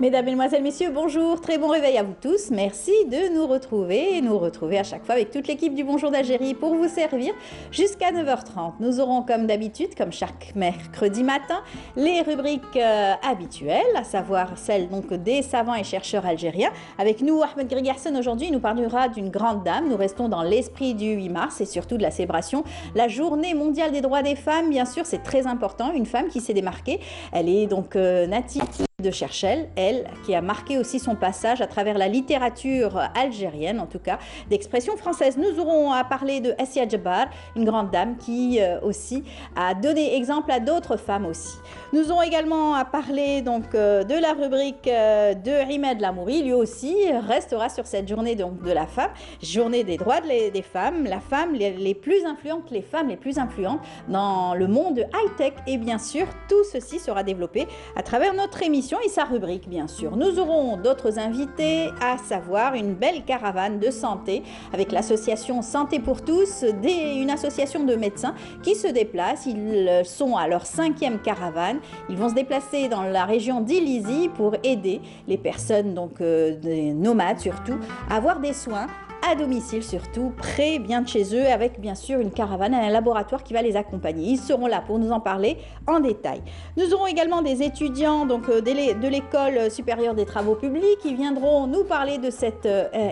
Mesdames, Mesdemoiselles, Messieurs, bonjour, très bon réveil à vous tous. Merci de nous retrouver à chaque fois avec toute l'équipe du Bonjour d'Algérie pour vous servir jusqu'à 9h30. Nous aurons comme d'habitude, comme chaque mercredi matin, les rubriques habituelles, à savoir celles donc des savants et chercheurs algériens. Avec nous, Ahmed Grigarsen aujourd'hui, il nous parlera d'une grande dame. Nous restons dans l'esprit du 8 mars et surtout de la célébration, la journée mondiale des droits des femmes. Bien sûr, c'est très important, une femme qui s'est démarquée. Elle est donc native de Cherchel, elle, qui a marqué aussi son passage à travers la littérature algérienne, en tout cas, d'expression française. Nous aurons à parler de Assia Djebar, une grande dame qui aussi a donné exemple à d'autres femmes aussi. Nous aurons également à parler donc de la rubrique de Imed Lamouri, lui aussi restera sur cette journée donc de la femme, journée des droits des femmes, la femme les plus influentes, les femmes les plus influentes dans le monde high-tech, et bien sûr, tout ceci sera développé à travers notre émission et sa rubrique, bien sûr. Nous aurons d'autres invités, à savoir une belle caravane de santé avec l'association Santé pour tous, une association de médecins qui se déplacent. Ils sont à leur 5e caravane. Ils vont se déplacer dans la région d'Ilizy pour aider les personnes, donc des nomades surtout, à avoir des soins à domicile surtout, près bien de chez eux, avec bien sûr une caravane et un laboratoire qui va les accompagner. Ils seront là pour nous en parler en détail. Nous aurons également des étudiants donc, de l'École supérieure des travaux publics qui viendront nous parler de cette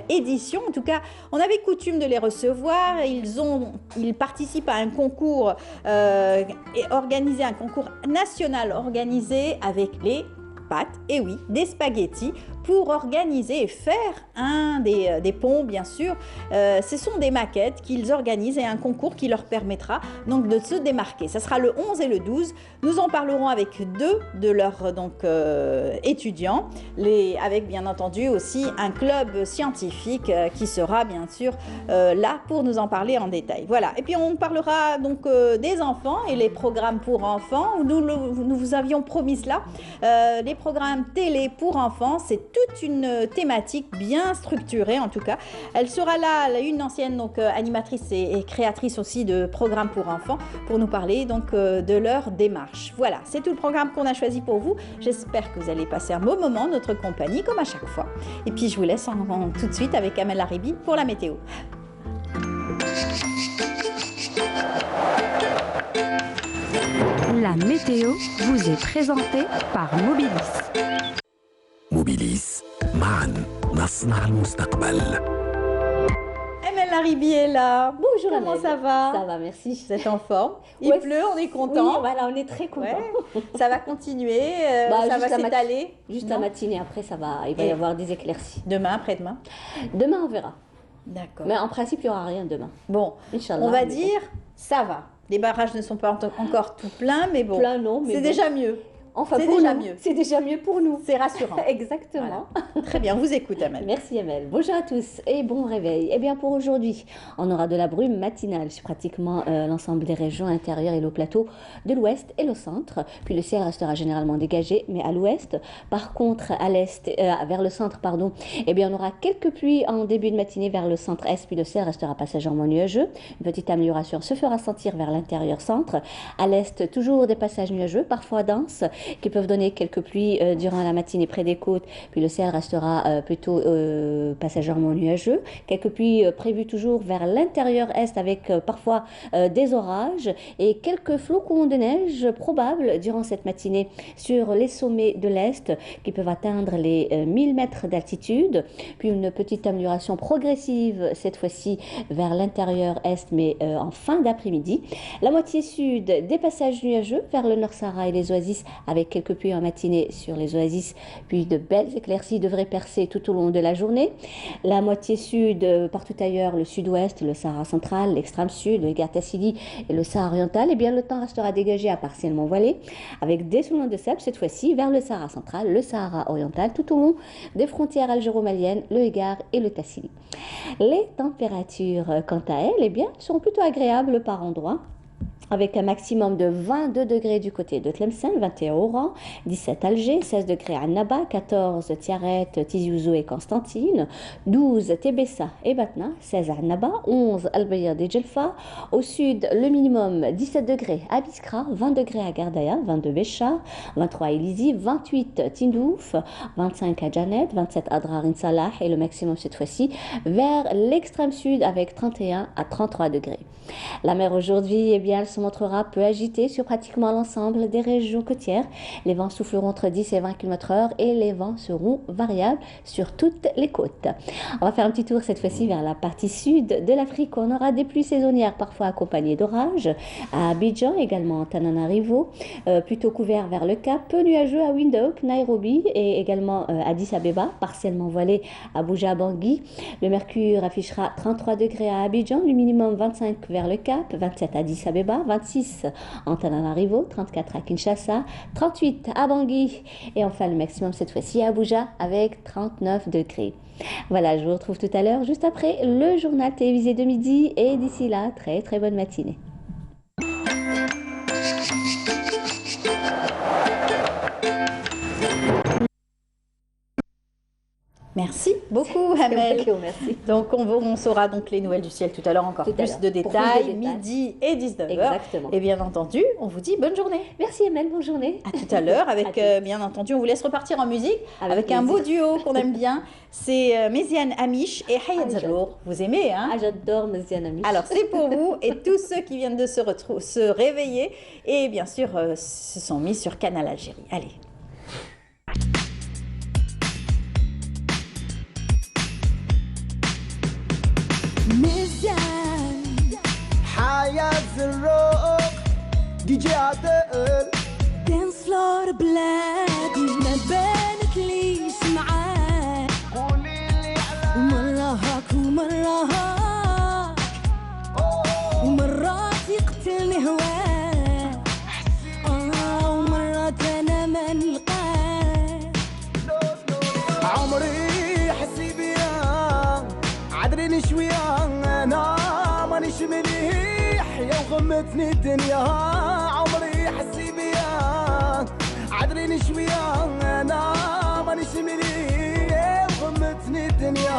édition. En tout cas, on avait coutume de les recevoir. Ils participent à un concours organisé, un concours national organisé avec les pâtes, et oui, des spaghettis, pour organiser et faire des ponts, bien sûr. Ce sont des maquettes qu'ils organisent et un concours qui leur permettra donc de se démarquer. Ça sera le 11 et le 12. Nous en parlerons avec deux de leurs étudiants, avec bien entendu aussi un club scientifique qui sera bien sûr là pour nous en parler en détail. Voilà. Et puis on parlera donc des enfants et les programmes pour enfants. Nous vous avions promis cela. Les programmes télé pour enfants, c'est toute une thématique bien structurée en tout cas. Elle sera là, une ancienne donc animatrice et créatrice aussi de programmes pour enfants, pour nous parler donc de leur démarche. Voilà, c'est tout le programme qu'on a choisi pour vous. J'espère que vous allez passer un beau moment en notre compagnie comme à chaque fois. Et puis je vous laisse tout de suite avec Amel Laribi pour la météo. La météo vous est présentée par Mobilis. موبيليس معا نصنع المستقبل. Amel Laribi est là. Bonjour Comment Amel. ça va? Ça va, merci. Vous êtes en forme? Il Ouais, pleut, on est content. Oui, voilà, on est très contents. Ouais. Ça va continuer, ça va s'étaler. Juste la matinée, après, ça va, il va y avoir des éclaircies. Demain, après-demain? Demain, on verra. D'accord. Mais en principe, il n'y aura rien demain. Bon, Inch'Allah, on va mais dire, ça va. Les barrages ne sont pas encore tout pleins, mais bon, Plein, non, mais c'est bon. déjà mieux. Enfin, c'est pour déjà nous, mieux. C'est déjà mieux pour nous. C'est rassurant. Exactement. Voilà. Très bien, on vous écoute, Amel. Merci Amel. Bonjour à tous et bon réveil. Eh bien pour aujourd'hui, on aura de la brume matinale sur pratiquement l'ensemble des régions intérieures et le plateau de l'ouest et le centre. Puis le ciel restera généralement dégagé, mais à l'ouest. Par contre, à l'est, vers le centre, pardon, eh bien on aura quelques pluies en début de matinée vers le centre-est, puis le ciel restera passagèrement nuageux. Une petite amélioration se fera sentir vers l'intérieur centre. À l'est, toujours des passages nuageux, parfois denses, qui peuvent donner quelques pluies durant la matinée près des côtes, puis le ciel restera plutôt passagèrement nuageux. Quelques pluies prévues toujours vers l'intérieur est avec parfois des orages et quelques flocons de neige probables durant cette matinée sur les sommets de l'est qui peuvent atteindre les 1000 mètres d'altitude, puis une petite amélioration progressive cette fois-ci vers l'intérieur est mais en fin d'après-midi. La moitié sud, des passages nuageux vers le Nord Sahara et les oasis avec quelques pluies en matinée sur les oasis, puis de belles éclaircies devraient percer tout au long de la journée. La moitié sud, partout ailleurs, le sud-ouest, le Sahara central, l'extrême sud, le Gartassili et le Sahara oriental, eh bien le temps restera dégagé à partiellement voilé, avec des soulons de sable cette fois-ci vers le Sahara central, le Sahara oriental, tout au long des frontières algéro-maliennes, le Égard et le Tassili. Les températures, quant à elles, eh bien, seront plutôt agréables par endroits. avec un maximum de 22 degrés du côté de Tlemcen, 21 Oran, 17 Alger, 16 degrés à Annaba, 14 Tiaret, Tizi Ouzou et Constantine, 12 Tébessa et Batna, 16 à Annaba, 11 Al-Bayad et Djelfa. Au sud, le minimum 17 degrés à Biskra, 20 degrés à Gardaya, 22 Béchar, 23 à Elizi, 28 Tindouf, 25 à Janet, 27 à Drarin Salah et le maximum cette fois-ci vers l'extrême sud avec 31 à 33 degrés. La mer aujourd'hui, eh bien, elle se montrera peu agitée sur pratiquement l'ensemble des régions côtières. Les vents souffleront entre 10 et 20 km/h et les vents seront variables sur toutes les côtes. On va faire un petit tour cette fois-ci vers la partie sud de l'Afrique. On aura des pluies saisonnières parfois accompagnées d'orages. À Abidjan, également Tananarivo, plutôt couvert vers le Cap, peu nuageux à Windhoek, Nairobi et également Addis Abeba, partiellement voilé à Abuja, Bangui. Le mercure affichera 33 degrés à Abidjan, le minimum 25 vers le Cap, 27 à Addis Abeba, 26 en Tananarivo, 34 à Kinshasa, 38 à Bangui et enfin le maximum cette fois-ci à Abuja avec 39 degrés. Voilà, je vous retrouve tout à l'heure juste après le journal télévisé de midi et d'ici là, très très bonne matinée. Merci beaucoup, Amel. Merci. Donc, on saura donc les nouvelles du ciel tout à l'heure, encore plus de détails, midi et 19h. Exactement. Et bien entendu, on vous dit bonne journée. Merci, Amel, bonne journée. À tout à l'heure, avec bien entendu, on vous laisse repartir en musique avec un beau duo qu'on aime bien. C'est Méziane Amish et Hayat Zarour. Vous aimez, hein? Ah, j'adore Méziane Amish. Alors, c'est pour vous et tous ceux qui viennent de se réveiller et bien sûr se sont mis sur Canal Algérie. Allez. ميزان حياة زروق دي جي عدل دانس فلور بلادي ما بانت ليش معاك قوليلي على ومرة هاك ومرة هاك ومرات يقتلني هواك ومرات أنا ما نلقاك عمري حسي بيا عدريني شوية أنا مانيش مليح يا وغمتني الدنيا عمري حسي بيا عدريني شوية أنا مانيش مليح يا وغمتني الدنيا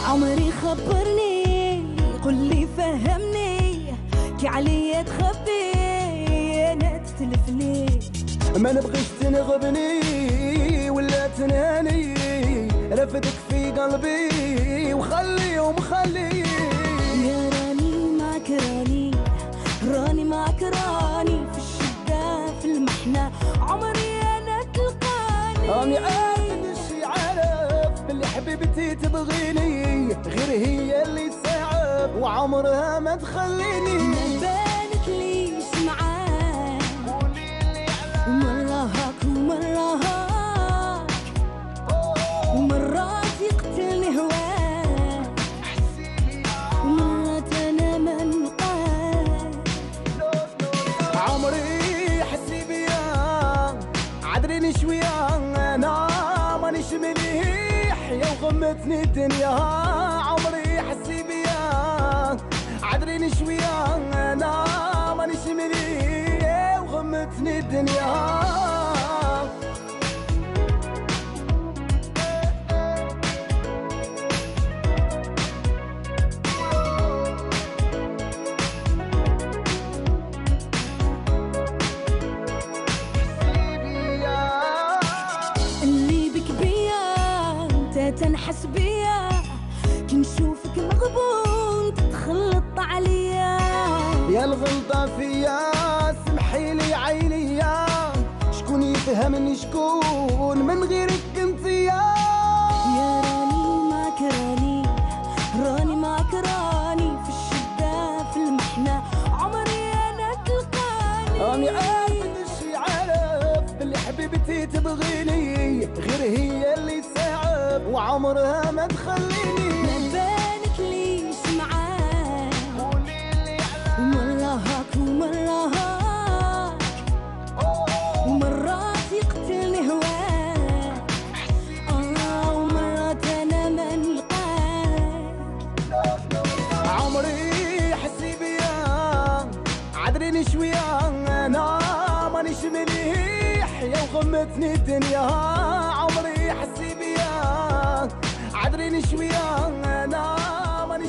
عمري خبرني قل لي فهمني كي عليا تخبي انا تتلفني ما نبغيش تنغبني ولا تنهاني رفدك في قلبي وخليهم خلي يا راني معك راني معك راني في الشدة في المحنة عمري انا تلقاني راني عارف شي عارف باللي حبيبتي تبغيني غير هي اللي صعب وعمرها ما تخليني ما بانت ليش معاك قوليلي على ومرة هاك ومرة هاك ومرات يقتلني هواك ومرات انا ما نلقاك عمري حسي بيا عدريني شوية انا مانيش مليح يا وغمتني الدنيا عمري حسي بيا عدريني شوية أنا مانيش مليح يا وغمتني الدنيا تنحس بيا كي نشوفك مغبون تتخلط عليا يا الغلطة فيا سمحي لي عيني شكون يفهمني شكون من غيرك انتيا يا راني معك راني معك راني في الشدة في المحنة عمري انا تلقاني راني عارف شي عارف باللي حبيبتي تبغيني غير هي اللي صعب وعمرها ما تخليني ما بانت ليش معاك قوليلي ومرة هاك ومرات يقتلني هواك ومرات أنا ما نلقاك عمري حسي بيا عذريني شوية أنا مانيش مليح يا وغمتني الدنيا عمري حسي بيا عذريني شوية أنا مانيش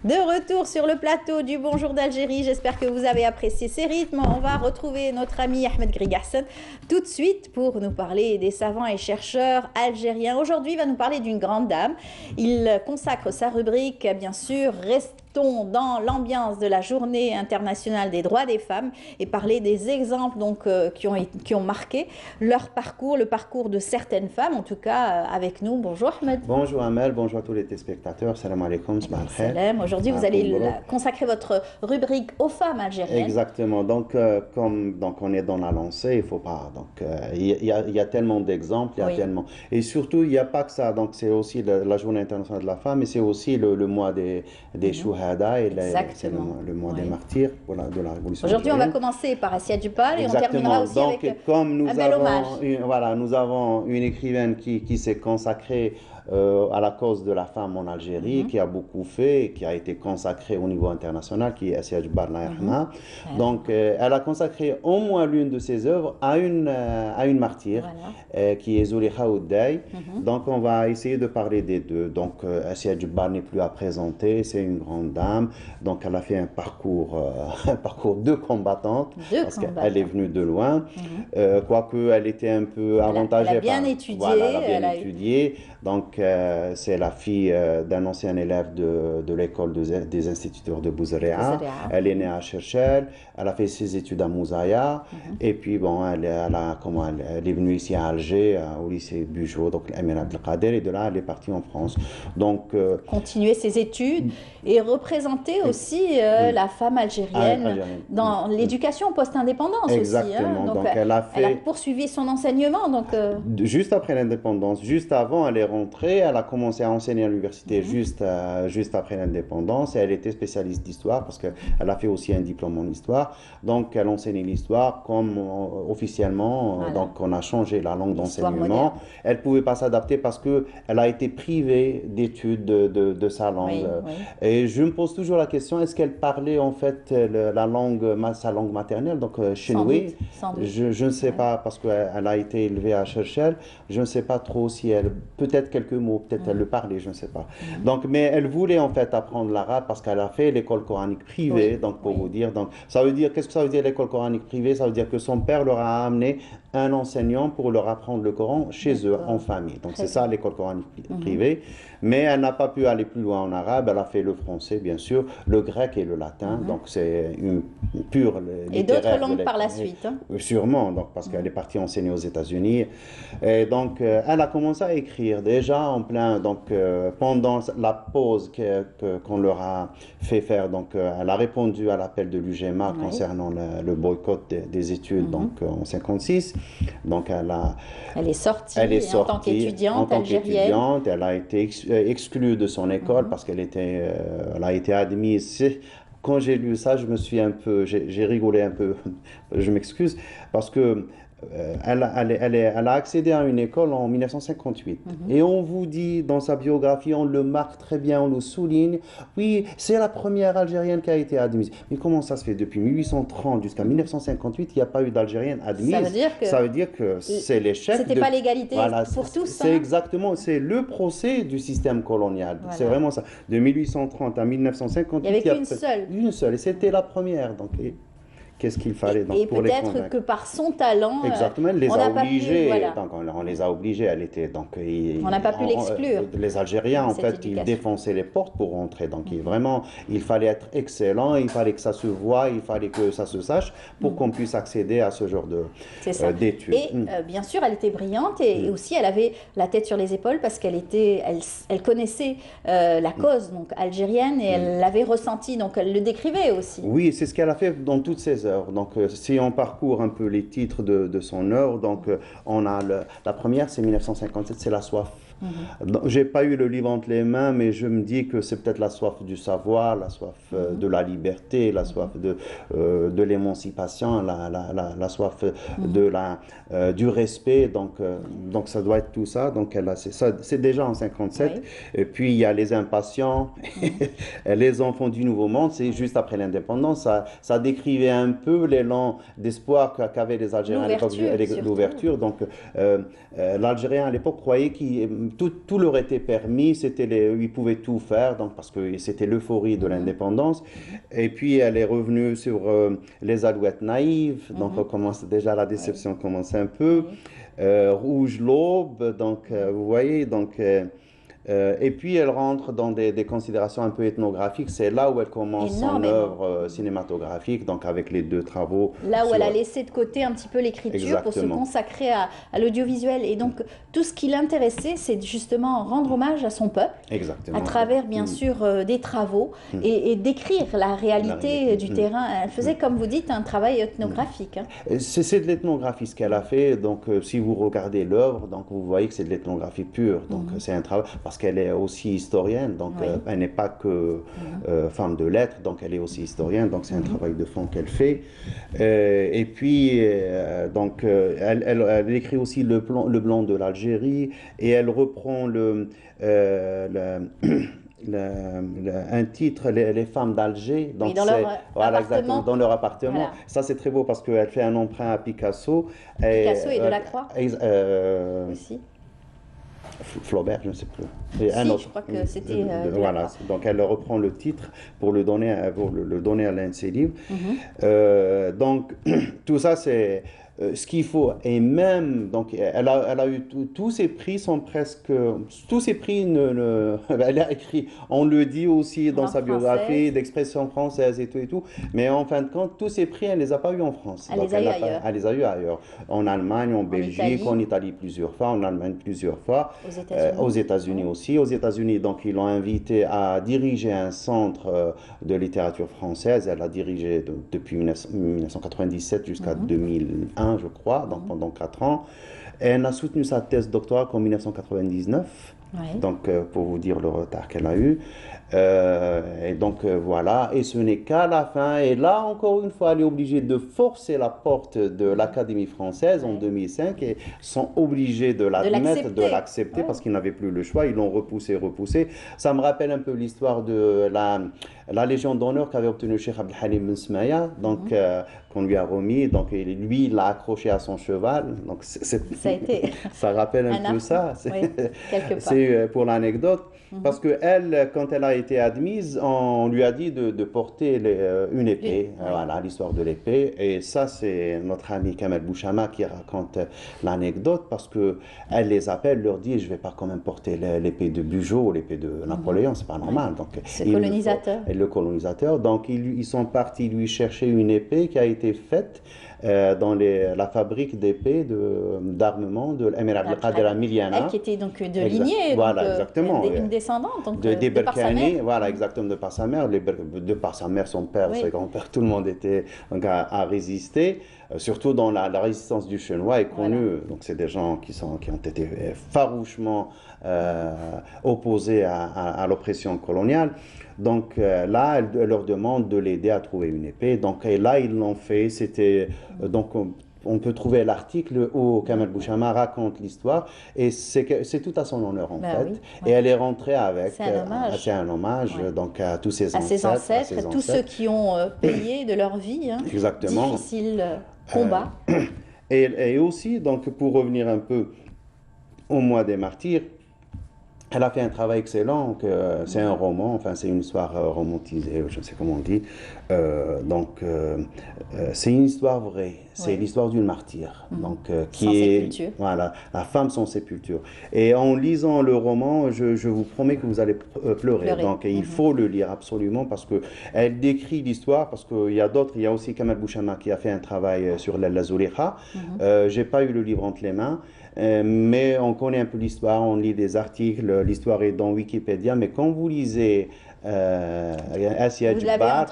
De retour sur le plateau du Bonjour d'Algérie, j'espère que vous avez apprécié ces rythmes. On va retrouver notre ami Ahmed Grigasson tout de suite pour nous parler des savants et chercheurs algériens. Aujourd'hui, il va nous parler d'une grande dame. Il consacre sa rubrique, bien sûr, restons dans l'ambiance de la Journée internationale des droits des femmes et parler des exemples donc, qui ont marqué leur parcours, le parcours de certaines femmes, en tout cas avec nous. Bonjour Ahmed. Bonjour Amel, bonjour à tous les téléspectateurs. Salam alaikum, salam. Aujourd'hui, vous allez consacrer votre rubrique aux femmes algériennes. Exactement. Donc, comme on est dans la lancée, il faut pas. Donc, il y a tellement d'exemples, il y a tellement. Et surtout, il n'y a pas que ça. Donc, c'est aussi la Journée internationale de la femme, mais c'est aussi le mois des Chouhada et c'est le mois des martyrs de la Révolution. Aujourd'hui, on va commencer par Assia Dupal et on terminera aussi donc, avec comme nous un bel hommage. Nous avons une écrivaine qui s'est consacrée à la cause de la femme en Algérie, qui a beaucoup fait, qui a été consacrée au niveau international, qui est Assia Djbar Lahirna. Donc, elle a consacré au moins l'une de ses œuvres à une martyre, qui est Zoulikha Ouday. Donc, on va essayer de parler des deux. Donc, Assia Djbar n'est plus à présenter, c'est une grande dame. Donc, elle a fait un parcours de combattante, parce qu'elle est venue de loin. Quoique, elle était un peu avantagée. Elle a bien étudié. Voilà, elle a bien étudié. Donc, c'est la fille d'un ancien élève de l'école des instituteurs de Bouzrea. Elle est née à Cherchel, elle a fait ses études à Mouzaya, et puis bon, elle est venue ici à Alger, au lycée Bugeaud, donc l'Amir Abdelkader, et de là, elle est partie en France. Donc, continuer ses études et représenter aussi la femme algérienne dans l'éducation post-indépendance aussi. Exactement. Donc, elle a poursuivi son enseignement. Donc, juste après l'indépendance, juste avant, elle est rentrée, elle a commencé à enseigner à l'université juste après l'indépendance et elle était spécialiste d'histoire parce qu'elle a fait aussi un diplôme en histoire. Donc, elle enseignait l'histoire comme officiellement. Donc, on a changé la langue d'enseignement. Elle ne pouvait pas s'adapter parce qu'elle a été privée d'études de sa langue. Et je me pose toujours la question, est-ce qu'elle parlait en fait sa langue maternelle, donc chinois? Je ne sais pas parce qu'elle a été élevée à Cherchel. Je ne sais pas trop si elle, peut-être quelques mots, peut-être elle le parlait, je ne sais pas. Donc, mais elle voulait en fait apprendre l'arabe parce qu'elle a fait l'école coranique privée, donc pour vous dire. Donc, ça veut dire, qu'est-ce que ça veut dire l'école coranique privée? Ça veut dire que son père leur a amené un enseignant pour leur apprendre le Coran chez eux, en famille. Donc, c'est ça l'école coranique privée. Mais elle n'a pas pu aller plus loin en arabe. Elle a fait le français, bien sûr, le grec et le latin. Donc, c'est une pure littéraire. Et d'autres langues par la suite. Sûrement, donc, parce qu'elle est partie enseigner aux États-Unis. Et donc, elle a commencé à écrire déjà en plein, donc, pendant la pause qu'on leur a fait faire. Donc, elle a répondu à l'appel de l'UGMA concernant le boycott des études, donc, en 56. Donc, elle est sortie en tant qu'étudiante algérienne. Elle a été exclue de son école parce qu'elle a été admise. Quand j'ai lu ça, j'ai rigolé un peu. Je m'excuse parce que elle a accédé à une école en 1958. Et on vous dit dans sa biographie, on le marque très bien, on le souligne. Oui, c'est la première Algérienne qui a été admise. Mais comment ça se fait? Depuis 1830 jusqu'à 1958, il n'y a pas eu d'Algérienne admise. Ça veut dire que c'est l'échec. C'était pas l'égalité pour tous. C'est exactement, c'est le procès du système colonial. Voilà. C'est vraiment ça. De 1830 à 1958, il n'y avait qu'une seule. Une seule. Et c'était la première. Donc, qu'est-ce qu'il fallait donc, pour les convaincre. Et peut-être que par son talent, exactement, elle les a obligés. Donc, on les a obligés. Elle était donc. On n'a pas pu l'exclure. Les Algériens, en fait, ils défonçaient les portes pour rentrer. Donc, vraiment, il fallait être excellent. Il fallait que ça se voie. Il fallait que ça se sache pour qu'on puisse accéder à ce genre d'études. Et bien sûr, elle était brillante et aussi, elle avait la tête sur les épaules parce qu'elle connaissait la cause donc algérienne et elle l'avait ressenti. Donc, elle le décrivait aussi. Oui, c'est ce qu'elle a fait dans toutes ses œuvres. Donc, si on parcourt un peu les titres de son œuvre, donc on a la première, c'est 1957, c'est La soif J'ai pas eu le livre entre les mains, mais je me dis que c'est peut-être la soif du savoir, la soif de la liberté, la soif de l'émancipation, la soif du respect. Donc ça doit être tout ça. Donc c'est déjà en 57. Oui. Et puis il y a les impatients, les enfants du Nouveau Monde. C'est juste après l'indépendance. Ça décrivait un peu l'élan d'espoir qu'avaient les Algériens à l'époque, l'ouverture. Donc l'Algérien à l'époque croyait que tout leur était permis, ils pouvaient tout faire, donc, parce que c'était l'euphorie de l'indépendance. Et puis elle est revenue sur les Alouettes naïves, donc déjà la déception commence un peu. Rouge l'aube, donc vous voyez, donc... et puis elle rentre dans des considérations un peu ethnographiques. C'est là où elle commence son œuvre cinématographique, donc avec les 2 travaux. Là où elle a laissé de côté un petit peu l'écriture pour se consacrer à l'audiovisuel. Et donc tout ce qui l'intéressait, c'est justement rendre hommage à son peuple, à travers bien sûr des travaux et décrire la réalité du terrain. Elle faisait, comme vous dites, un travail ethnographique. C'est de l'ethnographie ce qu'elle a fait. Donc si vous regardez l'œuvre, donc vous voyez que c'est de l'ethnographie pure. Donc c'est un travail... Parce qu'elle est aussi historienne, donc elle n'est pas que femme de lettres, donc elle est aussi historienne, donc c'est un travail de fond qu'elle fait. Et puis, donc, elle écrit aussi le blanc de l'Algérie, et elle reprend un titre, les femmes d'Alger. Donc dans leur appartement. Dans leur appartement. Voilà. Ça, c'est très beau parce qu'elle fait un emprunt à Picasso. Picasso et Delacroix aussi. Flaubert, je ne sais plus. Et un autre. Je crois que c'était. Voilà, donc elle reprend le titre pour le donner à l'un de ses livres. Donc tout ça, c'est ce qu'il faut. Et même, donc, elle a eu tous ses prix sont presque. Tous ses prix, elle a écrit, on le dit aussi dans sa biographie, d'expression française et tout. Mais en fin de compte, tous ces prix, elle ne les a pas eu en France. Elle les a eu ailleurs. Elle les a eu ailleurs. En Allemagne, en Belgique, en Italie plusieurs fois, en Allemagne plusieurs fois. Aux États-Unis aussi. Aux États-Unis, donc, ils l'ont invitée à diriger un centre de littérature française. Elle a dirigé depuis 1997 jusqu'à 2001. Je crois, donc pendant 4 ans. Elle a soutenu sa thèse doctorale en 1999, donc pour vous dire le retard qu'elle a eu. Et donc voilà, et ce n'est qu'à la fin, et là encore une fois, elle est obligée de forcer la porte de l'Académie française en 2005, et sont obligés de l'admettre, de l'accepter, parce qu'ils n'avaient plus le choix, ils l'ont repoussé. Ça me rappelle un peu l'histoire de la Légion d'honneur qu'avait obtenue Cheikh Abdelhalim Ben Smaya, donc qu'on lui a remis, donc lui, il l'a accroché à son cheval, donc ça rappelle un peu ça, c'est pour l'anecdote. Parce que elle, quand elle a été admise, on lui a dit de porter une épée, voilà, l'histoire de l'épée. Et ça, c'est notre ami Kamel Bouchama qui raconte l'anecdote, parce que elle les appelle, leur dit, je vais pas quand même porter l'épée de Bugeaud, l'épée de Napoléon, c'est pas normal. Donc, c'est colonisateur. Le colonisateur. Donc ils sont partis lui chercher une épée qui a été faite dans la fabrique d'épées d'armement de l'Emir Abdelkader Miliana. Elle qui était donc de lignée, voilà, exactement. Une descendante donc, de par sa mère. Voilà, exactement, de par sa mère. De par sa mère, son père, ses grands-pères, tout le monde était à résister. Surtout dans la résistance du Chenois est connue. Donc c'est des gens qui ont été farouchement opposés à l'oppression coloniale. Donc là, elle leur demande de l'aider à trouver une épée. Donc et là, ils l'ont fait. C'était donc on peut trouver l'article où Kamel Bouchama raconte l'histoire, et c'est tout à son honneur en fait. Oui, et elle est rentrée avec. C'est un hommage donc à tous ses ancêtres, à tous ceux qui ont payé de leur vie. Exactement. Difficile combat. Et aussi, donc pour revenir un peu au mois des martyrs. Elle a fait un travail excellent, c'est un roman, enfin c'est une histoire romantisée, je ne sais comment on dit. C'est une histoire vraie, c'est l'histoire d'une martyre. Donc, qui est voilà, la femme sans sépulture. Et en lisant le roman, je vous promets que vous allez pleurer. Donc il faut le lire absolument, parce qu'elle décrit l'histoire, parce qu'il y a d'autres, il y a aussi Kamel Bouchama qui a fait un travail sur la Zoulikha. Je n'ai pas eu le livre entre les mains. Mais on connaît un peu l'histoire, on lit des articles, l'histoire est dans Wikipédia, mais quand vous lisez Assia Djibbar,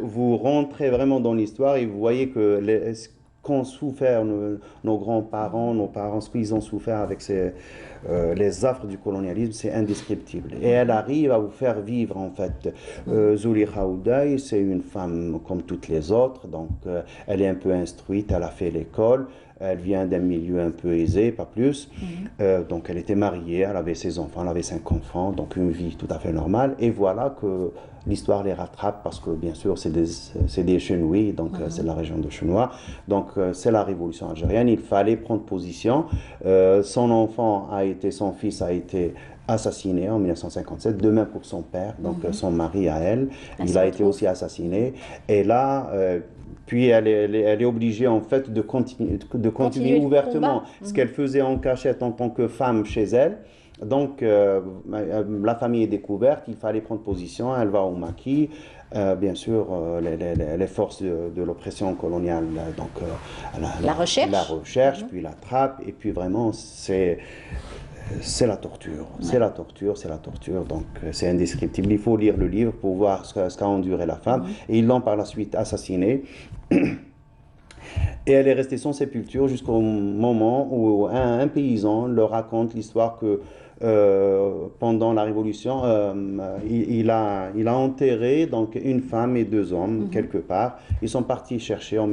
vous rentrez vraiment dans l'histoire et vous voyez que qu'ont souffert nos grands-parents, nos parents, ce qu'ils ont souffert avec les affres du colonialisme, c'est indescriptible. Et elle arrive à vous faire vivre, en fait. Zulekha Oudaï, c'est une femme comme toutes les autres, donc elle est un peu instruite, elle a fait l'école, elle vient d'un milieu un peu aisé, pas plus. Donc elle était mariée, elle avait ses enfants, elle avait 5 enfants, donc une vie tout à fait normale. Et voilà que l'histoire les rattrape parce que bien sûr c'est des Chenouis, donc c'est la région de Chenois. Donc c'est la révolution algérienne, il fallait prendre position. Son fils a été assassiné en 1957, de même pour son père, donc son mari à elle. Il a été aussi assassiné. Et là... puis elle est obligée en fait de continuer ouvertement ce qu'elle faisait en cachette en tant que femme chez elle. Donc la famille est découverte, il fallait prendre position, elle va au maquis. Bien sûr, les forces de l'oppression coloniale, donc la recherche, puis la trappe, et puis vraiment c'est la torture, c'est la torture, donc c'est indescriptible. Il faut lire le livre pour voir ce qu'a enduré la femme. Et ils l'ont par la suite assassinée. Et elle est restée sans sépulture jusqu'au moment où un paysan leur raconte l'histoire que pendant la Révolution, il a enterré donc une femme et 2 hommes quelque part. Ils sont partis chercher au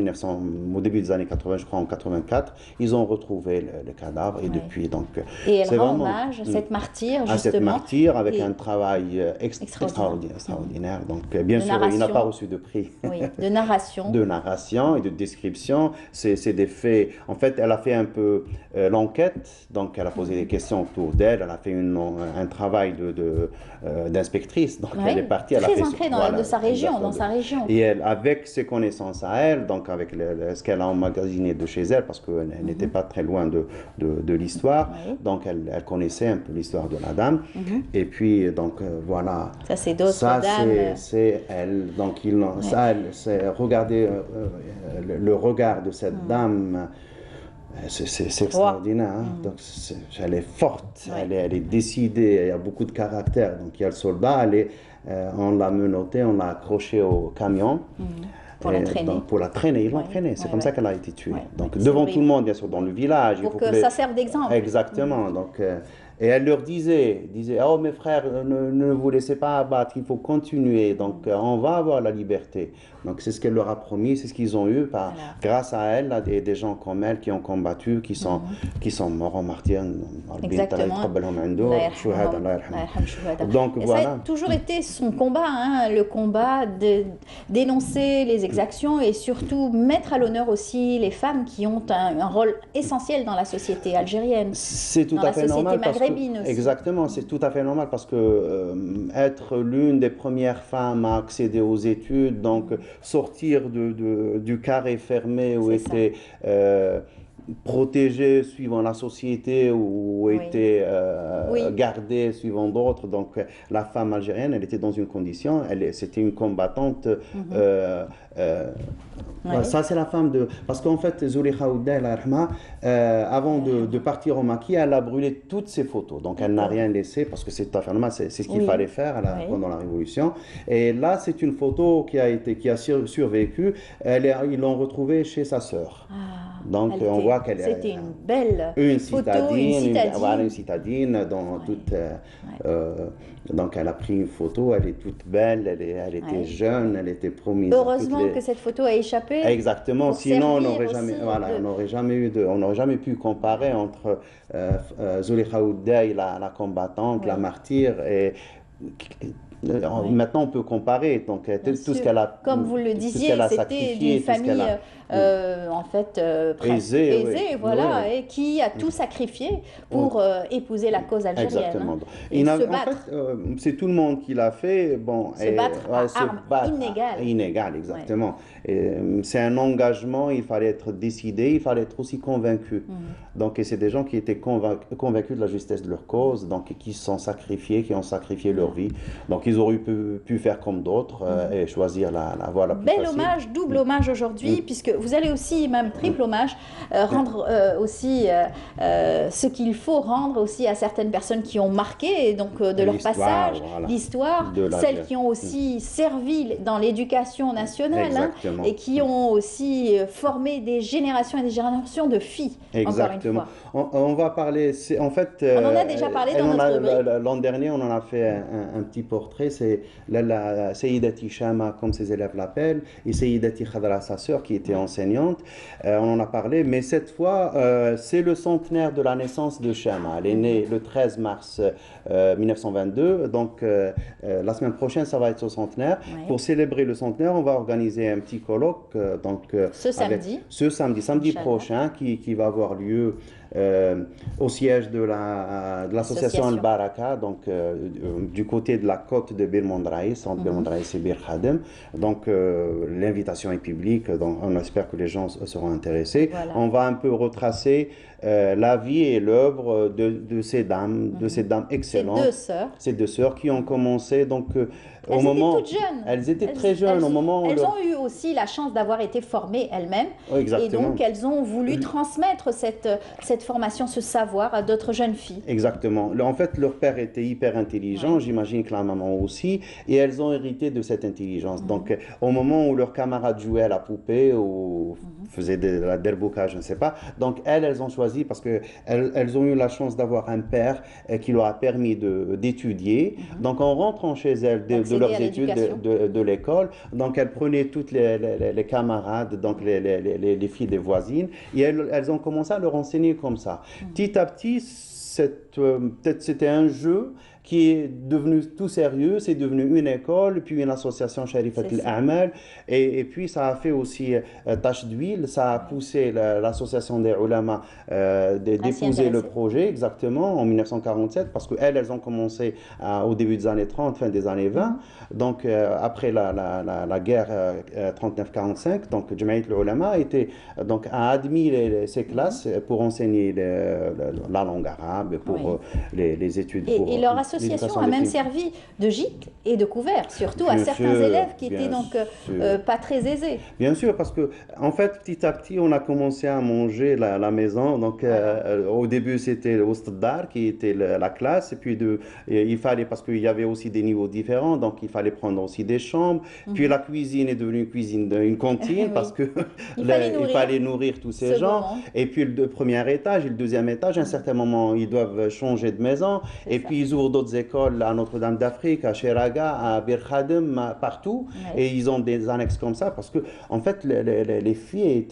début des années 80, je crois en 84. Ils ont retrouvé le cadavre et depuis donc. Et elle rend hommage à cette martyre justement. À cette martyre avec un travail extraordinaire. Donc bien sûr, il n'a pas reçu de prix. Oui, de narration. De narration et de description. C'est des faits. En fait, elle a fait un peu l'enquête. Donc elle a posé des questions autour d'elle. Elle a fait un travail d'inspectrice. Donc elle est partie. Très ancrée dans sa région. Et elle, avec ses connaissances à elle, donc avec ce qu'elle a emmagasiné de chez elle, parce qu'elle n'était pas très loin de l'histoire, donc elle connaissait un peu l'histoire de la dame. Et puis donc voilà. Ça c'est d'autres dames. C'est elle. Donc c'est regarder le regard de cette dame. C'est extraordinaire. Donc, elle est forte, elle est décidée, il y a beaucoup de caractère. Donc, il y a le soldat, on l'a menotté, on l'a accroché au camion. Pour la traîner. Donc, pour la traîner, ils l'ont traînée. C'est comme ça qu'elle a été tuée. Donc, devant tout le monde, bien sûr, dans le village. Pour que ça serve d'exemple. Exactement. Donc, et elle leur disait, oh mes frères, ne vous laissez pas abattre, il faut continuer, donc on va avoir la liberté. Donc c'est ce qu'elle leur a promis, c'est ce qu'ils ont eu grâce à elle, là, des gens comme elle qui ont combattu, qui sont morts en martyrs. Exactement. Donc et voilà. Ça a toujours été son combat, le combat de dénoncer les exactions et surtout mettre à l'honneur aussi les femmes qui ont un rôle essentiel dans la société algérienne. C'est tout à fait normal. Exactement, c'est tout à fait normal parce que être l'une des premières femmes à accéder aux études, donc sortir du carré fermé où était protégée suivant la société ou était gardée suivant d'autres. Donc la femme algérienne, elle était dans une condition, c'était une combattante. Ça c'est la femme de... Parce qu'en fait, Zulekha Oudaï, avant de partir au maquis, elle a brûlé toutes ses photos. Donc elle n'a rien laissé parce que c'est ce qu'il fallait faire pendant la Révolution. Et là, c'est une photo qui a survécu. Ils l'ont retrouvée chez sa sœur. Donc on voit qu'elle c'était une belle photo, une citadine dans toute... donc elle a pris une photo, elle est toute belle, elle était jeune, elle était promise. Heureusement que cette photo a échappé. Exactement, sinon on n'aurait jamais pu comparer entre Zulekha Oudaï, la combattante, la martyre, et maintenant on peut comparer tout ce qu'elle a. Comme vous le disiez, c'était d'une famille en fait aisée, et qui a tout sacrifié pour épouser la cause algérienne. Exactement. Et se battre. En fait, c'est tout le monde qui l'a fait. Se battre à armes inégales. Exactement. C'est un engagement, il fallait être décidé, il fallait être aussi convaincu. Donc, et c'est des gens qui étaient convaincus de la justesse de leur cause, donc qui se sont sacrifiés, qui ont sacrifié leur vie. Donc, ils auraient pu faire comme d'autres et choisir la voie la plus facile. Double hommage aujourd'hui, puisque vous allez aussi, même triple hommage, rendre aussi ce qu'il faut rendre aussi à certaines personnes qui ont marqué, et donc de leur L'histoire, passage, voilà. l'histoire, De la- celles qui ont aussi servi dans l'éducation nationale, hein, Exactement. et qui ont aussi formé des générations et des générations de filles, Exactement. encore une fois. On va parler, en fait... On en a déjà parlé dans notre rubrique. L'an dernier, on en a fait un petit portrait, c'est la Sayyidati Shama, comme ses élèves l'appellent, et Sayyidati Khadra, sa sœur, qui était enseignante. On en a parlé, mais cette fois, c'est le centenaire de la naissance de Shama. Elle est née le 13 mars 1922, donc la semaine prochaine, ça va être son centenaire. Ouais. Pour célébrer le centenaire, on va organiser un petit colloque, Ce samedi. samedi Inch'Allah. prochain, qui va avoir lieu au siège de l'association Al-Baraka, donc du côté de la côte de Bir Mondraï, centre Bir Mondraï, c'est Bir Khadem. Donc l'invitation est publique, donc on espère que les gens seront intéressés. Voilà. On va un peu retracer la vie et l'œuvre de ces dames, Ces excellentes. deux sœurs. Ces deux sœurs qui ont commencé donc au Elles moment. étaient toutes jeunes. Elles étaient très jeunes au moment où Elles leur- ont eu aussi la chance d'avoir été formées elles-mêmes. Oui, exactement. Et donc, elles ont voulu transmettre cette formation, ce savoir à d'autres jeunes filles. Exactement. En fait, leur père était hyper intelligent, Ouais. j'imagine que la maman aussi, et elles ont hérité de cette intelligence. Donc, au moment où leurs camarades jouaient à la poupée ou faisaient de la derbouka, je ne sais pas, donc elles ont choisi parce que elles ont eu la chance d'avoir un père qui leur a permis d'étudier. Donc, en rentrant chez elles de D'accéder leurs à études l'éducation. de l'école, donc elles prenaient toutes les camarades, donc les filles des voisines, et elles ont commencé à leur enseigner comme ça. Petit à petit, peut-être c'était un jeu qui est devenu tout sérieux, c'est devenu une école, puis une association Sharifat C'est ça. al-A'mal, et puis ça a fait aussi tache d'huile, ça a poussé l'association des ulama d'épouser le intéressée. projet, exactement, en 1947, parce qu'elles ont commencé au début des années 30, fin des années 20, donc après la guerre 39-45, donc Jamaït al-Ulama a admis ces classes pour enseigner la langue arabe, pour Oui. les études. Et, pour et leur association l'éducation a des même filles. servi de gîte et de couvert, surtout à Bien certains sûr, élèves qui bien étaient donc sûr. pas très aisés. Bien sûr, parce que en fait, petit à petit, on a commencé à manger la maison. Donc, au début, c'était le Oustdar qui était la classe, et puis il fallait, parce qu'il y avait aussi des niveaux différents, donc il fallait prendre aussi des chambres. Puis la cuisine est devenue une cantine Oui. parce que Il fallait nourrir tous ces ce gens. beau monde. Et puis le premier étage et le deuxième étage, à un certain moment, ils doivent changer de maison. C'est Et ça. puis ils ouvrent d'autres écoles à Notre-Dame d'Afrique, à Cheraga, à Bir Khadem, partout. Ouais. Et ils ont des annexes comme ça parce que, en fait, les filles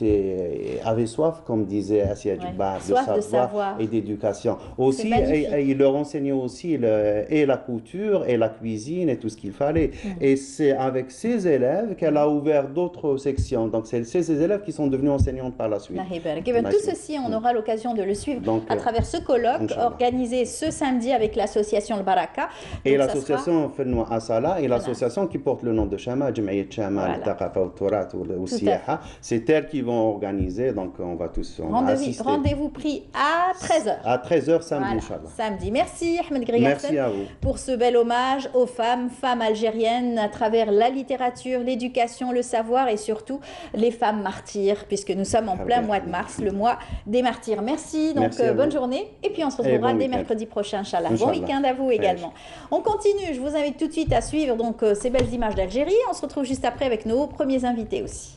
avaient soif, comme disait Assia Ouais. Djoubar, Soif de savoir. et d'éducation. Aussi, magnifique. et ils leur enseignaient aussi et la couture et la cuisine et tout ce qu'il fallait. Et c'est avec ces élèves qu'elle a ouvert d'autres sections. Donc, c'est ces élèves qui sont devenus enseignantes par la suite. Allah yabarak. Eh bien, tout ceci, on aura l'occasion de le suivre Donc, à travers ce colloque Inch'Allah. organisé ce samedi avec l'association Al-Baraka. Et Donc, ça l'association Fennoua Asala et l'association qui porte le nom de Shama, Jamaïat Shama, Voilà. Al-Taqafa, Al-Turat ou à Siyaha, c'est elles qui vont organiser, donc on va tous on va Rendez-vous assister. rendez-vous pris à 13h. À 13h samedi, Voilà, Inch'Allah. samedi. Merci Ahmed Grigarsen Merci à vous. pour ce bel hommage aux femmes algériennes à travers la littérature, l'éducation, le savoir et surtout les femmes martyrs, puisque nous sommes en plein mois de mars, le mois des martyrs. Merci, donc Merci à bonne vous. journée et puis on se retrouvera bon dès week-end. mercredi prochain, Inch'Allah. Bon Inch'Allah. week-end à vous également. On continue, je vous invite tout de suite à suivre donc ces belles images d'Algérie. On se retrouve juste après avec nos premiers invités aussi.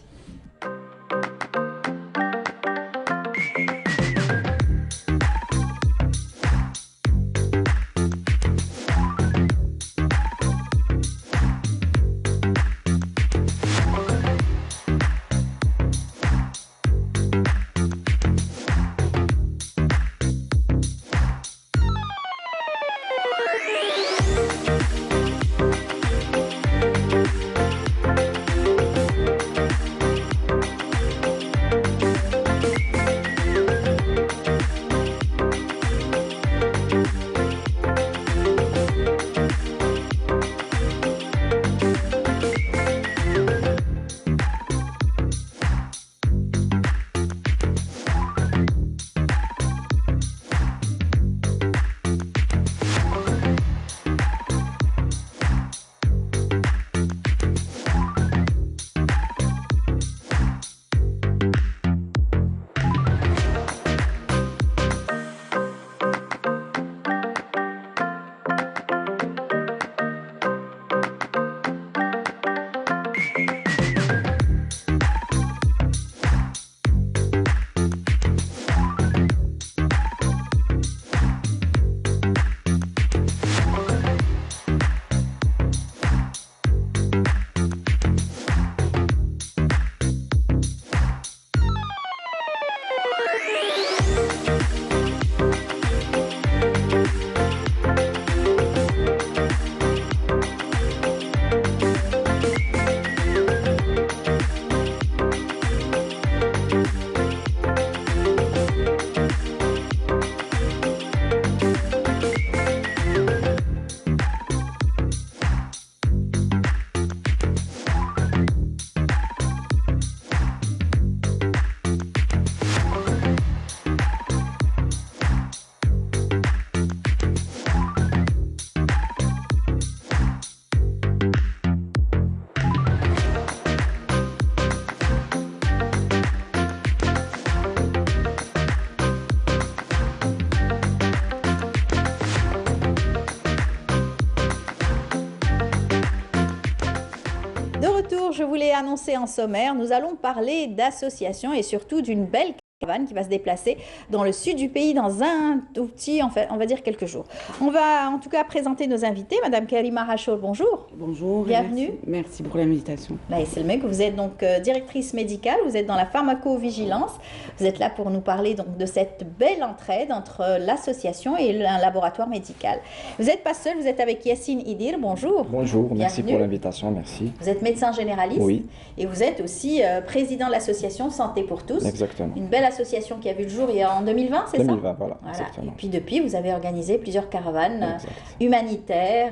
je vous l'ai annoncé en sommaire, nous allons parler d'associations et surtout d'une belle caravane qui va se déplacer dans le sud du pays dans un tout petit, en fait, on va dire quelques jours. On va en tout cas présenter nos invités. Madame Karima Rachoul, bonjour. Bonjour. Bienvenue. Merci pour l'invitation. C'est le mec, vous êtes donc directrice médicale, vous êtes dans la pharmacovigilance. Vous êtes là pour nous parler donc de cette belle entraide entre l'association et un laboratoire médical. Vous n'êtes pas seul, vous êtes avec Yassine Idir, bonjour. Bonjour, merci Bienvenue. pour l'invitation, merci. Vous êtes médecin généraliste. Oui. Et vous êtes aussi président de l'association Santé pour tous. Exactement. Une belle association qui a vu le jour en 2020, c'est ça? 2020, voilà, Et exactement. puis depuis, vous avez organisé plusieurs caravanes Exact. humanitaires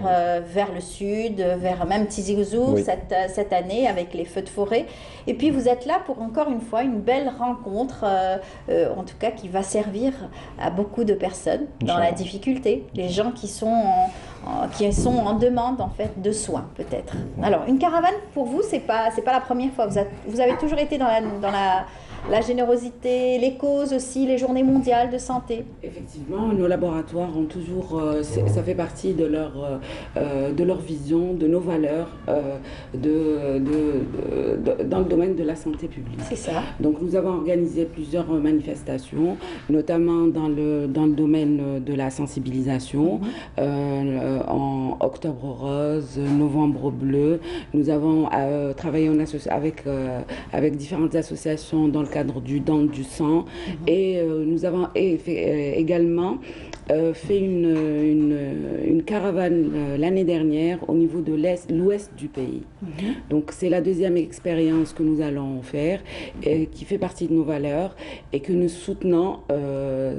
vers le sud, vers même Tizi Ouzou Oui. cette année avec les feux de forêt. Et puis vous êtes là pour encore une fois une belle rencontre, en tout cas qui va servir à beaucoup de personnes dans la Inch'Allah. difficulté, les gens qui sont en demande en fait de soins peut-être. Alors une caravane pour vous, c'est pas la première fois. Vous avez toujours été dans la générosité, les causes aussi, les journées mondiales de santé. Effectivement, nos laboratoires ont toujours, ça fait partie de leur vision, de nos valeurs dans le domaine de la santé publique. C'est ça. Donc nous avons organisé plusieurs manifestations, notamment dans le domaine de la sensibilisation, en Octobre Rose, Novembre Bleu. Nous avons travaillé avec différentes associations dans le cadre du don du sang et nous avons également fait une caravane l'année dernière au niveau de l'ouest du pays. Donc c'est la deuxième expérience que nous allons faire et qui fait partie de nos valeurs et que nous soutenons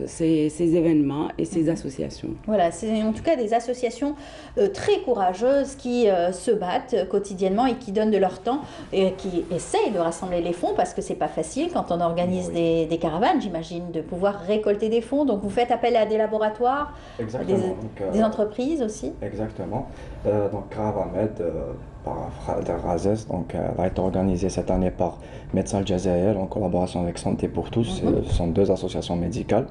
ces événements et ces associations. Voilà, c'est en tout cas des associations très courageuses qui se battent quotidiennement et qui donnent de leur temps et qui essayent de rassembler les fonds parce que c'est pas facile quand on organise des caravanes, j'imagine, de pouvoir récolter des fonds. Donc vous faites appel à des laboratoires, Exactement. Donc, des entreprises aussi. Exactement. Donc Caravamed, par Frater Razès, donc elle a été organisée cette année par Médecins Jazair en collaboration avec Santé pour tous. Ce sont deux associations médicales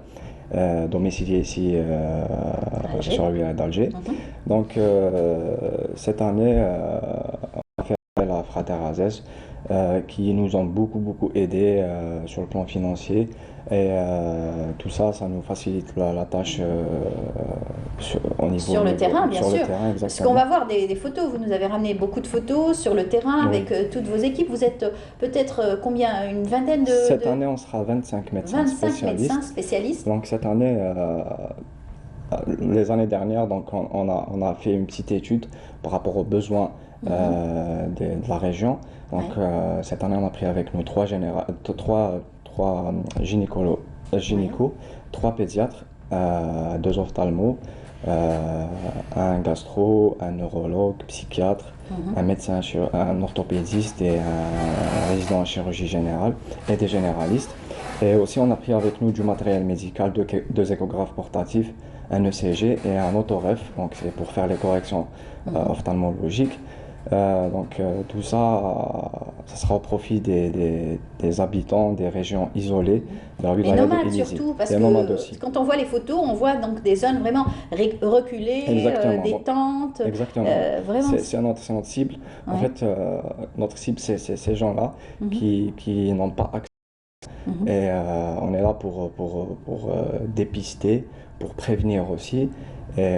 domiciliées ici sur la ville d'Alger. Donc cette année, on a fait appel à Frater Razès qui nous ont beaucoup aidés sur le plan financier. Et tout ça, ça nous facilite la tâche au niveau Sur le terrain, bien sur sûr. Le terrain, Parce qu'on va voir des photos. Vous nous avez ramené beaucoup de photos sur le terrain Oui. avec toutes vos équipes. Vous êtes peut-être combien? Une vingtaine de... Cette année, on sera 25 médecins 25 spécialistes. médecins spécialistes. Donc cette année, les années dernières, donc on a fait une petite étude par rapport aux besoins de la région. Donc cette année, on a pris avec nous trois gynécos, trois pédiatres, deux ophtalmos, un gastro, un neurologue, psychiatre, un médecin, un orthopédiste et un résident en chirurgie générale et des généralistes. Et aussi, on a pris avec nous du matériel médical, deux échographes portatifs, un ECG et un autoref, donc c'est pour faire les corrections ophtalmologiques. Tout ça, ça sera au profit des habitants des régions isolées de la Les wilaya de nomades Pénizi. surtout, parce Les nomades aussi. que quand on voit les photos, on voit donc des zones vraiment reculées, Exactement. des tentes. Exactement. Vraiment. C'est notre cible. En Ouais. fait, notre cible, c'est ces gens-là qui n'ont pas accès. Et on est là pour dépister, pour prévenir aussi. Et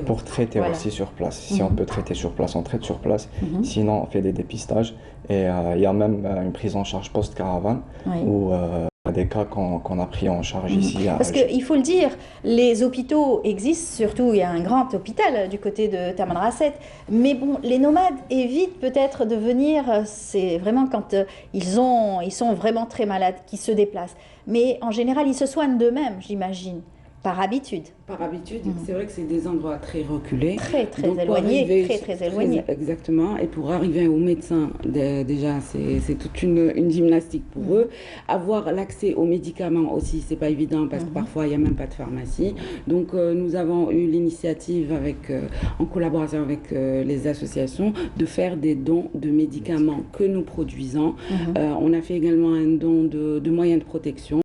pour traiter Voilà. aussi sur place. Si on peut traiter sur place, on traite sur place. Sinon, on fait des dépistages. Et il y a même une prise en charge post-caravane Oui. où il y a des cas qu'on a pris en charge ici à Parce Alger. qu'il faut le dire, les hôpitaux existent, surtout il y a un grand hôpital du côté de Tamanrasset, mais bon, les nomades évitent peut-être de venir, c'est vraiment quand ils sont vraiment très malades, qu'ils se déplacent. Mais en général, ils se soignent d'eux-mêmes, j'imagine, par habitude. Par habitude, c'est vrai que c'est des endroits très reculés. Très, très Donc, pour éloignés, arriver- très éloignés. Exactement. Et pour arriver au médecin, déjà, c'est toute une gymnastique pour eux. Avoir l'accès aux médicaments aussi, c'est pas évident parce que parfois, il n'y a même pas de pharmacie. Donc, nous avons eu l'initiative, en collaboration avec les associations, de faire des dons de médicaments que nous produisons. On a fait également un don de moyens de protection.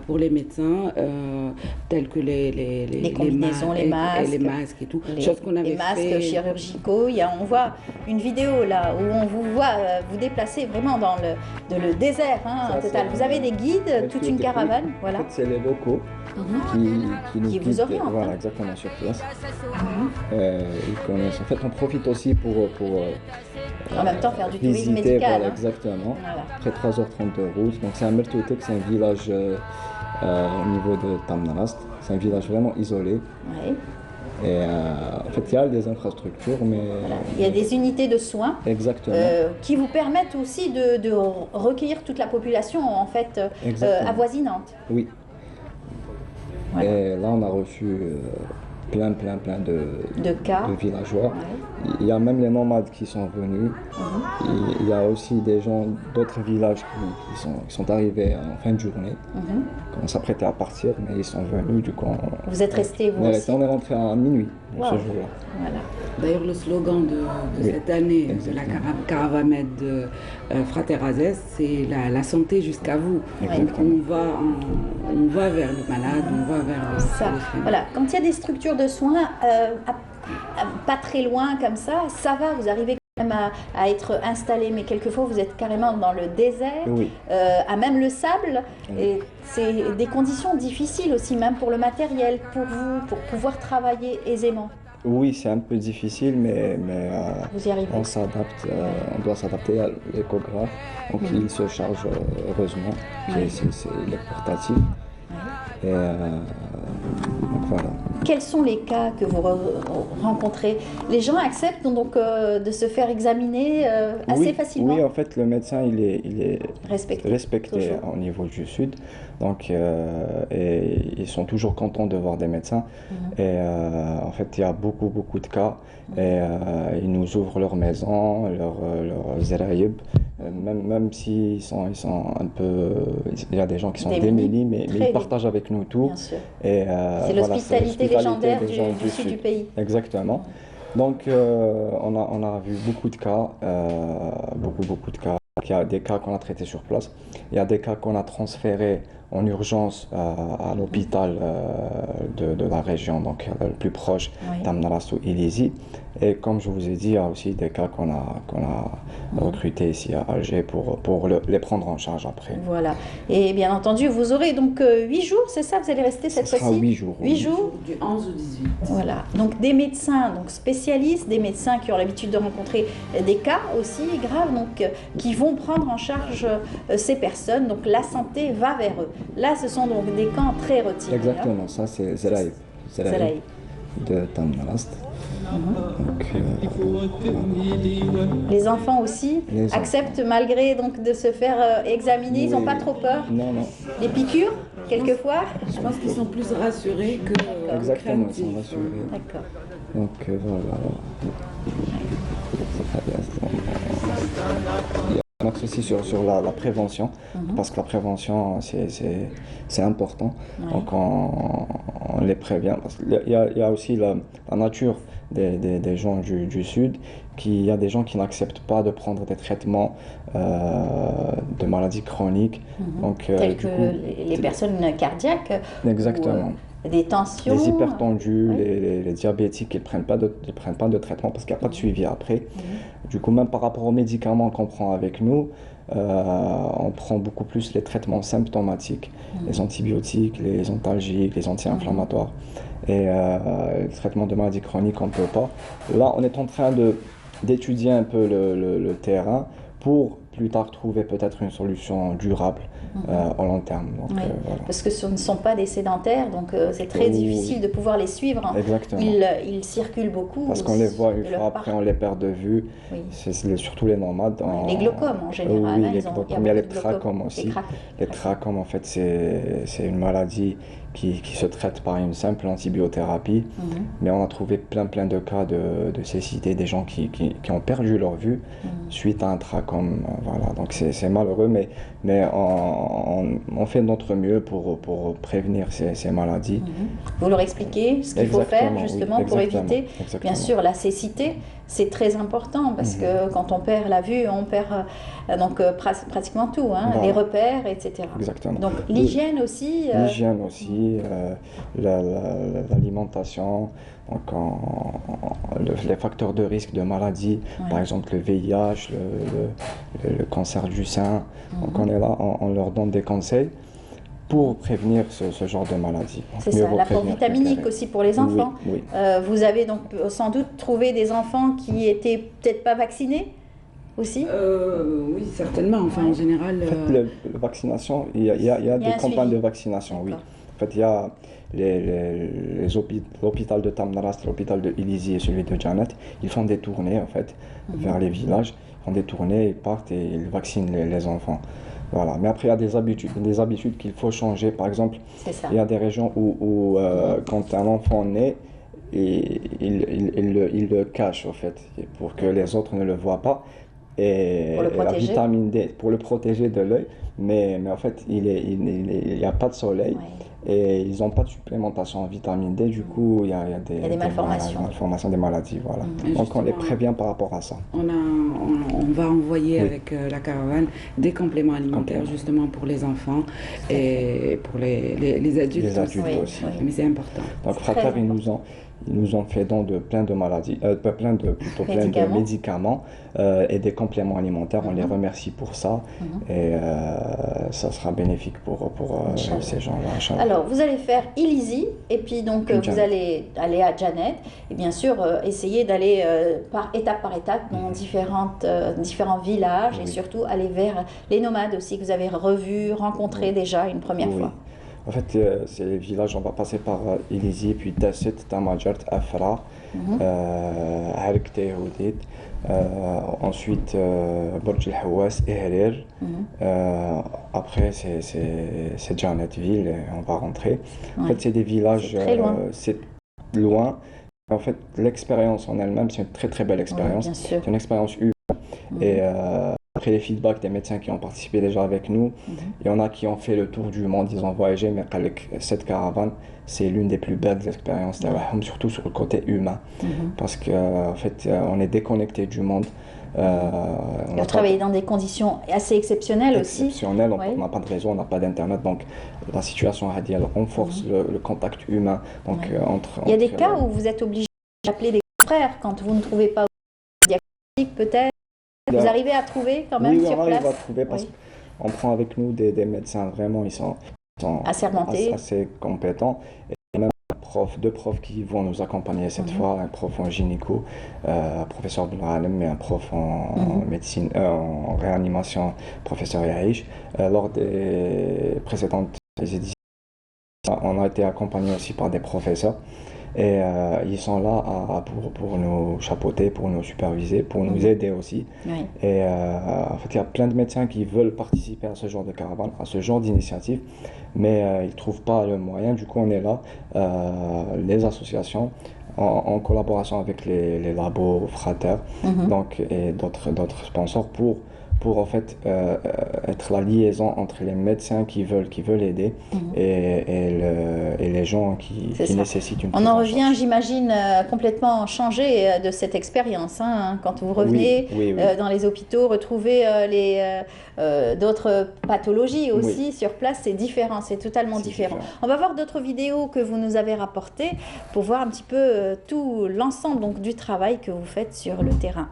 pour les médecins, tels que les combinaisons, les masques et tout. Chose qu'on avait les masques fait. chirurgicaux. On voit une vidéo là où on vous voit vous déplacer vraiment dans le désert en total. Vous avez des guides, toute une caravane. Voilà. En fait, c'est les locaux qui nous Qui vous guident, orientent, voilà, exactement, sur place. Ils connaissent. En fait, on profite aussi pour En même temps, faire du tourisme visiter, médical. voilà, exactement. Voilà. Après 3h30 de route. Donc c'est un Mertoutek, c'est un village au niveau de Tamnarast. C'est un village vraiment isolé. Ouais. Et en fait, il y a des infrastructures, mais... Voilà. Il y a des unités de soins Exactement. qui vous permettent aussi de recueillir toute la population en fait Exactement. avoisinante. Oui. Voilà. Et là, on a reçu plein De cas. de villageois. Ouais. Il y a même les nomades qui sont venus. Il y a aussi des gens d'autres villages qui sont arrivés en fin de journée. On s'apprêtait à partir, mais ils sont venus. Du coup, Vous êtes restés vous on est aussi. On est rentré à minuit Wow. ce jour-là. Voilà. D'ailleurs, le slogan de Oui, cette année de la exactement. Caravamed de Fraterazès, c'est la santé jusqu'à vous. Donc Exactement. on va vers le malade, on va vers le Ça, voilà. Quand il y a des structures de soins pas très loin comme ça va, vous arrivez quand même à être installé, mais quelquefois vous êtes carrément dans le désert, Oui. à même le sable, Oui. et c'est des conditions difficiles aussi, même pour le matériel, pour vous, pour pouvoir travailler aisément. Oui, c'est un peu difficile, mais Vous y arrivez. on s'adapte, on doit s'adapter à l'échographe. Donc il se charge heureusement, Ouais. il est portatif. Et donc voilà. Quels sont les cas que vous rencontrez? Les gens acceptent donc de se faire examiner assez Oui, facilement. Oui, en fait, le médecin, il est Respecté. respecté Toujours. au niveau du Sud. Donc, et ils sont toujours contents de voir des médecins. Et en fait, il y a beaucoup de cas. Et ils nous ouvrent leur maison, leur zeraïb. Même s'ils sont un peu... Il y a des gens qui sont démunis, mais Très ils partagent avec nous tout. Bien sûr. Et, C'est voilà, l'hospitalité légendaire des gens du sud du pays. Exactement. Donc, on a vu beaucoup de cas, beaucoup de cas. Il y a des cas qu'on a traités sur place. Il y a des cas qu'on a transférés en urgence à l'hôpital de la région, donc le plus proche, Oui. Tamnarast ou Ilizi. Et comme je vous ai dit, il y a aussi des cas qu'on a recrutés ici à Alger pour les prendre en charge après. Voilà. Et bien entendu, vous aurez donc 8 jours, c'est ça? Vous allez rester cette Ce sera fois-ci? 8 jours. 8 jours. du 11 au 18. Voilà. Donc des médecins donc spécialistes, des médecins qui ont l'habitude de rencontrer des cas aussi graves, donc qui vont prendre en charge ces personnes. Donc la santé va vers eux. Là, ce sont donc des camps très retirés. Exactement, ça c'est Zeraïb. Zeraïb. De Tamnarast. Donc, Les enfants aussi Les enfants. acceptent malgré donc de se faire examiner. Ils n'ont Oui. pas trop peur. non. Les piqûres, quelquefois. Je pense qu'ils sont plus rassurés que Exactement, ils sont craintifs. rassurés. D'accord. Donc voilà. C'est très bien. Il y a un axe aussi sur la prévention, parce que la prévention, c'est important. Ouais. Donc on les prévient. Parce qu'il y a aussi la nature des gens du Sud, il y a des gens qui n'acceptent pas de prendre des traitements de maladies chroniques. Donc, Tels du que coup, les personnes cardiaques. Exactement. Ou, des tensions. Les hypertendus, Oui. les diabétiques, ils prennent pas de traitement parce qu'il n'y a pas de suivi après. Du coup, même par rapport aux médicaments qu'on prend avec nous, on prend beaucoup plus les traitements symptomatiques, les antibiotiques, les antalgiques, les anti-inflammatoires. Et le traitement de maladies chroniques, on ne peut pas. Là, on est en train d'étudier un peu le terrain pour plus tard trouver peut-être une solution durable au long terme. Donc, Oui. voilà. Parce que ce ne sont pas des sédentaires, donc c'est très Oui. difficile de pouvoir les suivre. Exactement. Ils circulent beaucoup. Parce qu'on les voit une de leur fois, part. après on les perd de vue. Oui. C'est surtout les nomades. Les glaucomes en général. Oui, hein, les ils ont- glaucomes. y a Il y a les beaucoup de glaucomes. trachome aussi. Les trachome. Les trachome, en fait, c'est une maladie qui se traite par une simple antibiothérapie. Mais on a trouvé plein de cas de cécité, des gens qui ont perdu leur vue suite à un trachome. Voilà. Donc c'est malheureux, mais on fait de notre mieux pour prévenir ces maladies. Vous leur expliquez ce qu'il faut faire Exactement, oui, justement pour exactement, éviter, exactement. bien sûr, la cécité. c'est très important parce que quand on perd la vue, on perd pratiquement tout, hein, Voilà. les repères, etc. Exactement. Donc l'hygiène aussi. L'hygiène aussi, l'alimentation, donc les facteurs de risque de maladie, par exemple le VIH, le cancer du sein. Donc on est là, on leur donne des conseils pour prévenir ce genre de maladie. C'est ça, l'apport vitaminique aussi pour les enfants. Oui, oui. Vous avez donc sans doute trouvé des enfants qui étaient peut-être pas vaccinés aussi. Oui, certainement. Enfin, en général. En fait, la vaccination, il y a des campagnes de vaccination, oui. En fait, il y a l'hôpital de Tamnarast, l'hôpital de Ilizi et celui de Janet. Ils font des tournées, en fait, vers les villages. Ils font des tournées, ils partent et ils vaccinent les enfants. Voilà. Mais après, il y a des habitudes qu'il faut changer. Par exemple, il y a des régions où quand un enfant naît, il le cache, en fait, pour que les autres ne le voient pas. Et la vitamine D, pour le protéger de l'œil, mais en fait, il n'y a pas de soleil. Et ils n'ont pas de supplémentation en vitamine D, du coup, il y a des malformations, des maladies, voilà. Donc on les prévient par rapport à ça. On va envoyer avec la caravane des compléments alimentaires justement pour les enfants et pour les adultes. Les adultes aussi. Mais c'est important. Donc Frater, ils nous ont fait don de plein de maladies, plein de médicaments et des compléments alimentaires. On les remercie pour ça et ça sera bénéfique pour ces gens-là. Alors, vous allez faire Ilizi et puis donc vous allez aller à Janet et bien sûr essayer d'aller étape par étape dans différents villages et surtout aller vers les nomades aussi que vous avez rencontrés déjà une première fois. En fait, c'est les villages, on va passer par Ilizi, puis Dasset, Tamajart, Afra, Hark Tehoudit, ensuite Burj El Hawass, Ehrir. Après, c'est Janetville, et on va rentrer. En fait, c'est des villages, c'est loin. En fait, l'expérience en elle-même, c'est une très très belle expérience. C'est une expérience humaine. Et après les feedbacks des médecins qui ont participé déjà avec nous, il y en a qui ont fait le tour du monde, ils ont voyagé, mais avec cette caravane, c'est l'une des plus belles expériences, surtout sur le côté humain, parce qu'en fait, on est déconnecté du monde. On a travaillé dans des conditions assez exceptionnelles aussi. Exceptionnelles, on n'a pas de réseau, on n'a pas d'internet, donc la situation elle renforce le contact humain. Donc, il y a des cas où vous êtes obligé d'appeler des frères quand vous ne trouvez pas de diagnostic peut-être. Vous arrivez à trouver quand même sur place? Oui, on arrive à trouver parce qu'on prend avec nous des médecins vraiment, ils sont assermentés, assez compétents. Et même deux profs qui vont nous accompagner cette fois, un prof en gynéco, professeur Abdelralem, et un prof en médecine, en réanimation, professeur Yahish. Lors des précédentes éditions, on a été accompagné aussi par des professeurs. Et ils sont là pour nous chapeauter, pour nous superviser, pour nous aider aussi. Et en fait, il y a plein de médecins qui veulent participer à ce genre de caravane, à ce genre d'initiative, mais ils ne trouvent pas le moyen. Du coup, on est là, les associations, en collaboration avec les labos Frater et d'autres sponsors pour en fait être la liaison entre les médecins qui veulent aider et les gens qui nécessitent une prise en charge. On en revient, j'imagine, complètement changé de cette expérience. Quand vous revenez dans les hôpitaux, retrouver d'autres pathologies aussi sur place, c'est différent, c'est totalement différent. On va voir d'autres vidéos que vous nous avez rapportées pour voir un petit peu tout l'ensemble donc du travail que vous faites sur le terrain.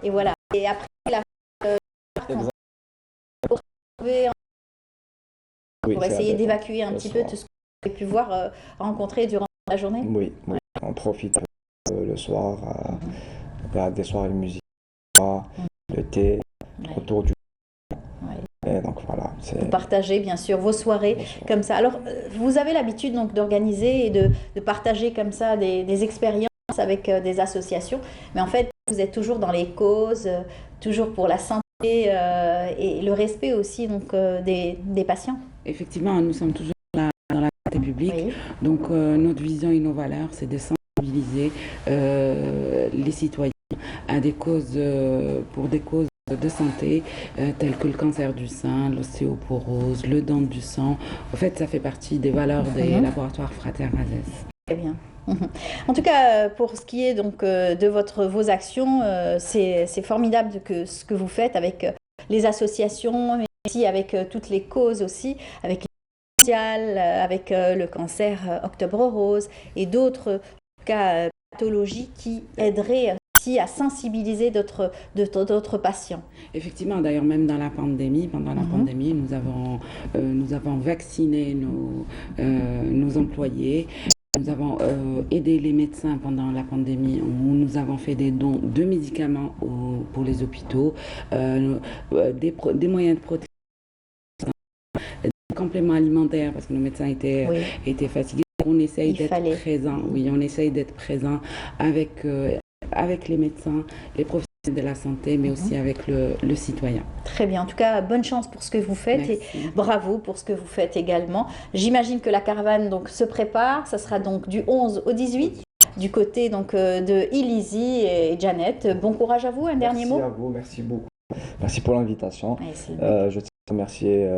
Et voilà. Et après, la Exact. pour trouver- Oui, pour c'est essayer la d'évacuer un le petit peu soir. tout ce que vous avez pu voir, rencontrer durant la journée. Oui, oui. On profite le soir, il y a des soirées musicales, le thé, Ouais. autour du... Ouais. Et donc voilà, c'est... Vous partagez bien sûr vos soirées Bonsoir. comme ça. Alors, vous avez l'habitude donc d'organiser et de partager comme ça des expériences avec des associations, mais en fait, vous êtes toujours dans les causes, toujours pour la santé et le respect aussi donc des patients. Effectivement, nous sommes toujours dans la santé publique. Oui. Donc, notre vision et nos valeurs, c'est de sensibiliser les citoyens à des causes, pour des causes de santé telles que le cancer du sein, l'ostéoporose, le don du sang. En fait, ça fait partie des valeurs des laboratoires Frater Azès. Très bien. En tout cas, pour ce qui est donc de vos actions, c'est formidable ce que vous faites avec les associations, mais aussi avec toutes les causes aussi, avec les mondiales, avec le cancer Octobre Rose et d'autres cas pathologies qui aideraient aussi à sensibiliser d'autres patients. Effectivement, d'ailleurs, même dans la pandémie, pendant la pandémie, nous avons vacciné nos employés. Nous avons aidé les médecins pendant la pandémie où nous avons fait des dons de médicaments pour les hôpitaux, des moyens de protection, des compléments alimentaires parce que nos médecins étaient fatigués. On essaye d'être présent, oui, on essaye d'être présent avec les médecins, les professionnels de la santé, mais aussi avec le citoyen. Très bien. En tout cas, bonne chance pour ce que vous faites. Merci. Et bravo pour ce que vous faites également. J'imagine que la caravane donc se prépare. Ça sera donc du 11 au 18 du côté donc de Ilizy et Janet. Bon courage à vous. Un dernier mot. Merci à vous, merci beaucoup. Merci pour l'invitation. Merci. Je tiens à remercier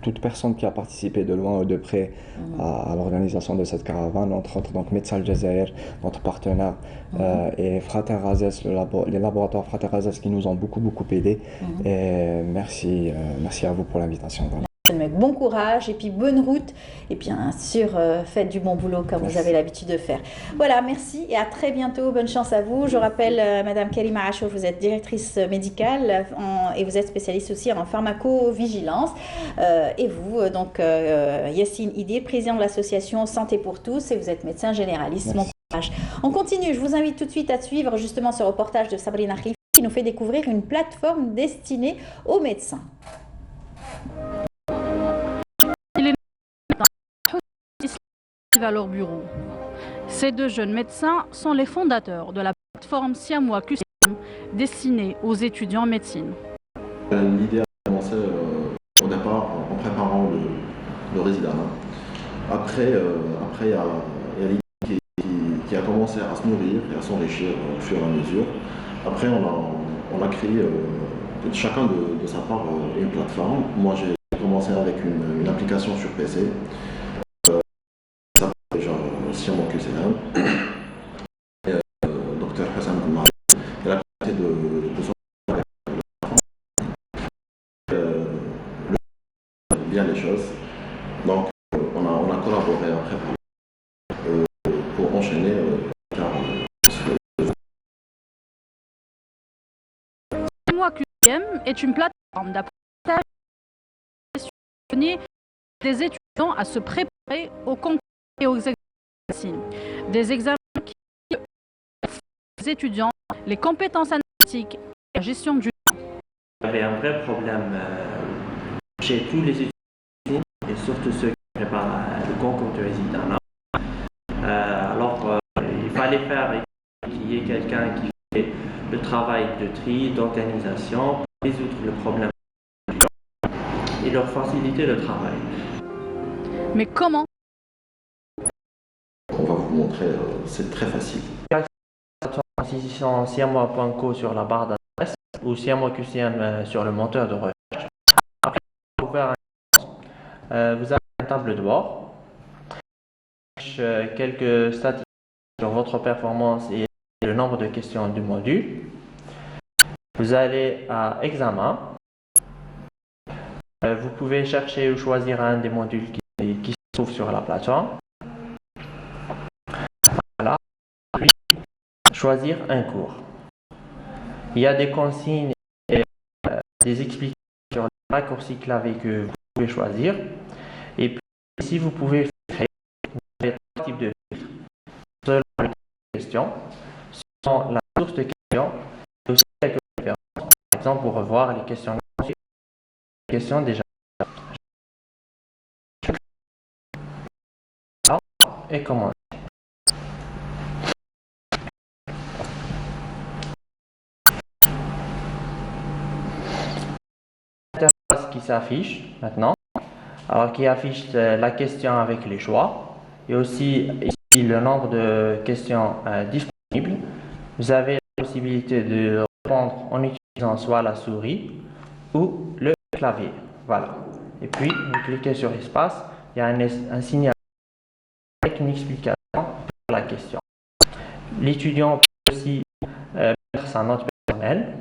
toute personne qui a participé de loin ou de près à l'organisation de cette caravane, entre autres donc Médecins Al Jazair, notre partenaire, et Frater Azès, les laboratoires Frater Azès qui nous ont beaucoup aidés. Et merci à vous pour l'invitation. Voilà. Bon courage et puis bonne route et bien sûr faites du bon boulot comme vous avez l'habitude de faire. Voilà, merci et à très bientôt, bonne chance à vous. Je rappelle Madame Karima Achour, vous êtes directrice médicale et vous êtes spécialiste aussi en pharmacovigilance et vous donc Yassine Idir, président de l'association Santé pour tous et vous êtes médecin généraliste. Bon courage. On continue, je vous invite tout de suite à suivre justement ce reportage de Sabrina Khalifi qui nous fait découvrir une plateforme destinée aux médecins. À leur bureau. Ces deux jeunes médecins sont les fondateurs de la plateforme Siamois QCM destinée aux étudiants en médecine. L'idée a commencé au départ en préparant le résident. Après, il y a l'idée qui a commencé à se nourrir et à s'enrichir au fur et à mesure. Après, on a créé chacun de sa part une plateforme. Moi, j'ai commencé avec une application sur PC. Siamois QCM. Docteur Hassan Goumar. Il a tenté de son bien les choses. Donc, on a collaboré après pour enchaîner. Siamois QCM est une plateforme d'apprentissage des étudiants à se préparer aux concours et aux examens. Des examens qui les étudiants les compétences analytiques et la gestion du temps. Il y avait un vrai problème chez tous les étudiants et surtout ceux qui préparent le concours de résident. Alors, il fallait faire qu'il y ait quelqu'un qui fait le travail de tri, d'organisation, pour résoudre le problème et leur faciliter le travail. Mais comment vous montrer, c'est très facile. Si sont siamois.co sur la barre d'adresse ou siamois.qcm sur le moteur de recherche. Après, pour faire vous avez un tableau de bord, quelques statistiques sur votre performance et le nombre de questions du module. Vous allez à examen. Vous pouvez chercher ou choisir un des modules qui se trouve sur la plateforme. Voilà. Puis, choisir un cours. Il y a des consignes et des explications sur les raccourcis clavier que vous pouvez choisir. Et puis, ici, vous pouvez créer trois types de filtres. Selon les questions, selon la source de questions, et aussi quelques références. Par exemple, pour revoir les questions déjà. Et comment l'interface qui s'affiche maintenant, alors qui affiche la question avec les choix et aussi ici le nombre de questions disponibles. Vous avez la possibilité de répondre en utilisant soit la souris ou le clavier. Voilà. Et puis vous cliquez sur l'espace, il y a un signal avec une explication pour la question. L'étudiant peut aussi mettre sa note personnelle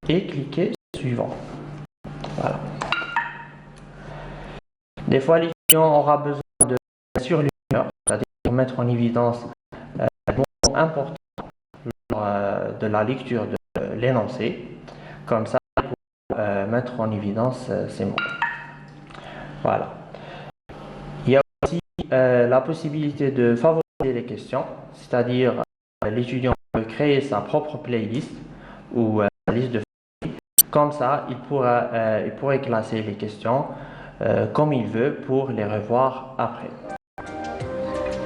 et cliquer sur suivant. Voilà. Des fois, l'étudiant aura besoin de surligneur, c'est-à-dire pour mettre en évidence un mot important de la lecture de l'énoncé. Comme ça, pour mettre en évidence ces mots. Voilà. Il y a aussi la possibilité de favoriser les questions, c'est-à-dire l'étudiant peut créer sa propre playlist ou liste de favoris. Comme ça, il pourrait classer les questions comme il veut pour les revoir après.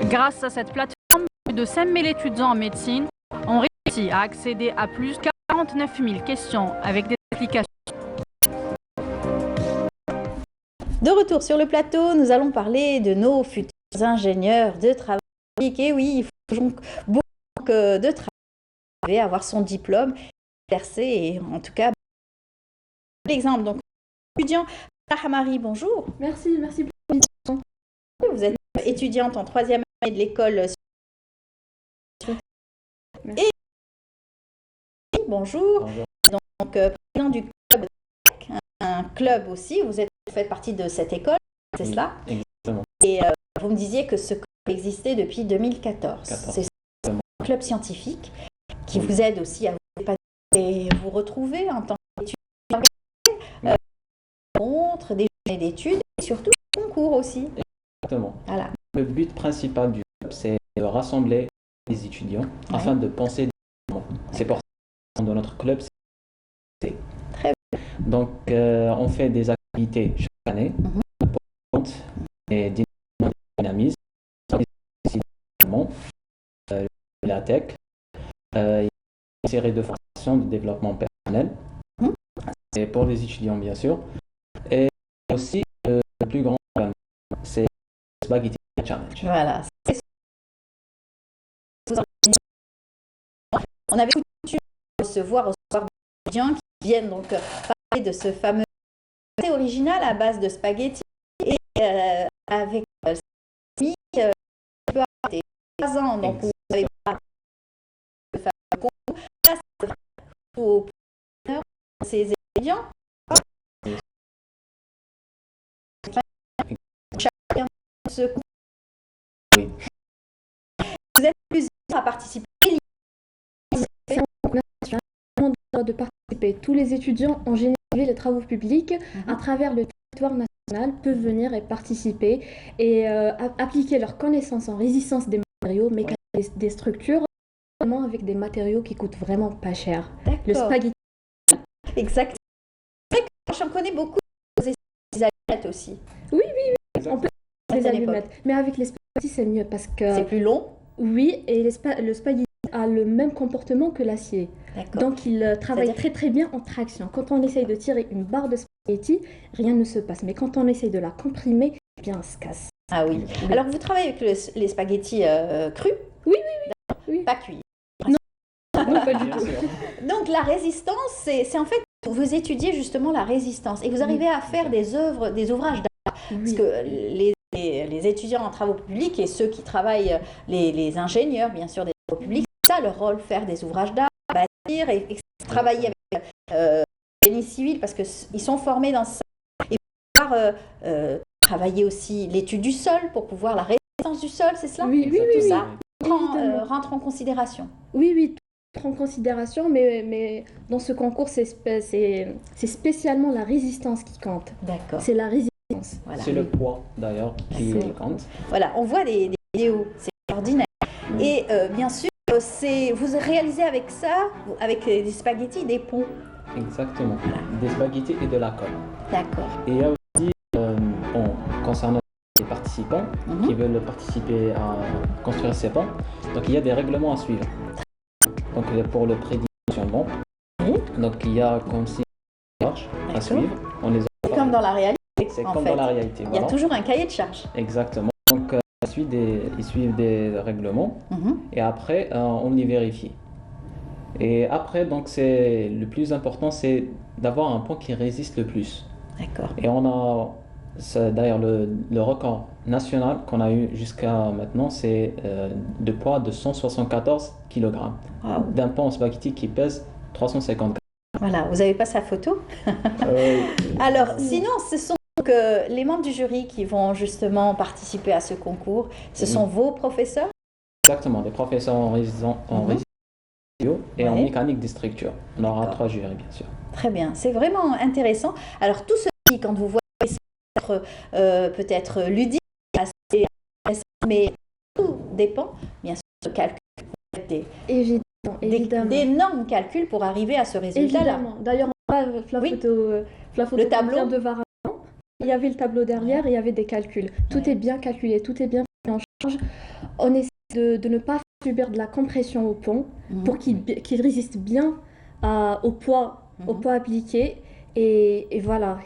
Grâce à cette plateforme, plus de 5 000 étudiants en médecine ont réussi à accéder à plus de 49 000 questions avec des applications. De retour sur le plateau, nous allons parler de nos futurs ingénieurs de travail. Et oui, il faut donc beaucoup de travail, avoir son diplôme, exercer et en tout cas, l'exemple. Donc, étudiant, Marie, bonjour. Merci pour l'invitation. Vous êtes étudiante en 3e année de l'école. Et bonjour. Donc, président du club, un club aussi, vous faites partie de cette école, c'est cela? Exactement. Et vous me disiez que ce club existait depuis 2014. C'est un club scientifique qui vous aide aussi à vous retrouver en tant qu'étudiant, rencontres, des journées d'études et surtout des concours aussi. Exactement. Voilà. Le but principal du club, c'est de rassembler les étudiants afin de penser différemment. C'est pour ça que dans notre club, c'est très bien. Donc, on fait des activités chaque année pour et dynamisme, la tech, une série de formations de développement personnel, c'est pour les étudiants bien sûr, et aussi le plus grand, c'est le Spaghetti Challenge. Voilà. On avait coutume de recevoir des étudiants qui viennent donc parler de ce fameux assez original à base de spaghetti et avec des peut arrêter 3 ans, donc vous avez pas le fameux concours. Là, c'est pour ces étudiants. Chacun se concours. Oui. Vous êtes plusieurs à participer. De participer. Tous les étudiants en général les travaux publics à travers le territoire national peuvent venir et participer et appliquer leurs connaissances en résistance des matériaux, mécaniques des structures, notamment avec des matériaux qui coûtent vraiment pas cher. Le spaghetti. Exact. J'en connais beaucoup des allumettes aussi. Oui, on peut faire des allumettes, mais avec les spaghettis c'est mieux parce que c'est plus long. Oui, et le spaghetti a le même comportement que l'acier. Donc il travaille très très bien en traction. Quand on essaye de tirer une barre de spaghetti, rien ne se passe. Mais quand on essaye de la comprimer, bien se casse. Ah oui. Alors, vous travaillez avec les spaghettis crus? Oui, oui. Pas cuits. Non, pas du tout. Donc, la résistance, c'est en fait, vous étudiez justement la résistance et vous arrivez à faire des œuvres, des ouvrages d'art. Parce que les étudiants en travaux publics et ceux qui travaillent, les ingénieurs, bien sûr, des travaux publics, c'est ça leur rôle, faire des ouvrages d'art, bâtir et travailler avec génie civil parce qu'ils sont formés dans ça. Et pouvoir travailler aussi l'étude du sol pour pouvoir la résistance du sol, c'est cela? Oui, Tout ça Évidemment. rentre en considération. Oui, tout rentre en considération, mais dans ce concours, c'est spécialement la résistance qui compte. D'accord. C'est la résistance. Voilà. C'est le poids d'ailleurs qui compte. Voilà, on voit des vidéos, c'est extraordinaire. Et bien sûr, vous réalisez avec ça, avec des spaghettis, des ponts. Exactement. Des spaghettis et de la colle. D'accord. Et il y a aussi, concernant les participants qui veulent participer à construire ces ponts, donc il y a des règlements à suivre. Donc pour le prédimensionnement, donc il y a comme si marches à suivre. On les C'est comme dans la réalité. C'est comme dans la réalité. Il y a toujours un cahier de charges. Exactement. Donc ils suivent des règlements et après on les vérifie. Et après, donc c'est le plus important, c'est d'avoir un pont qui résiste le plus. D'accord. Et on a d'ailleurs le record national qu'on a eu jusqu'à maintenant, c'est de poids de 174 kg d'un pont en spaghetti qui pèse 350 g. Voilà, vous n'avez pas sa photo? Alors, sinon, ce sont donc, les membres du jury qui vont justement participer à ce concours. Ce sont vos professeurs? Exactement, des professeurs en résidence et en mécanique des structures. On aura 3 jurys, bien sûr. Très bien, c'est vraiment intéressant. Alors, tout ceci, quand vous voyez ça, peut-être ludique, assez intéressant, mais tout dépend, bien sûr, de calcul. D'énormes calculs pour arriver à ce résultat-là. D'ailleurs, on voit la photo le tableau de Varan. Il y avait le tableau derrière et il y avait des calculs. Tout est bien calculé, tout est bien pris en charge. On essaie de ne pas subir de la compression au pont pour qu'il résiste bien au poids appliqué. Et voilà.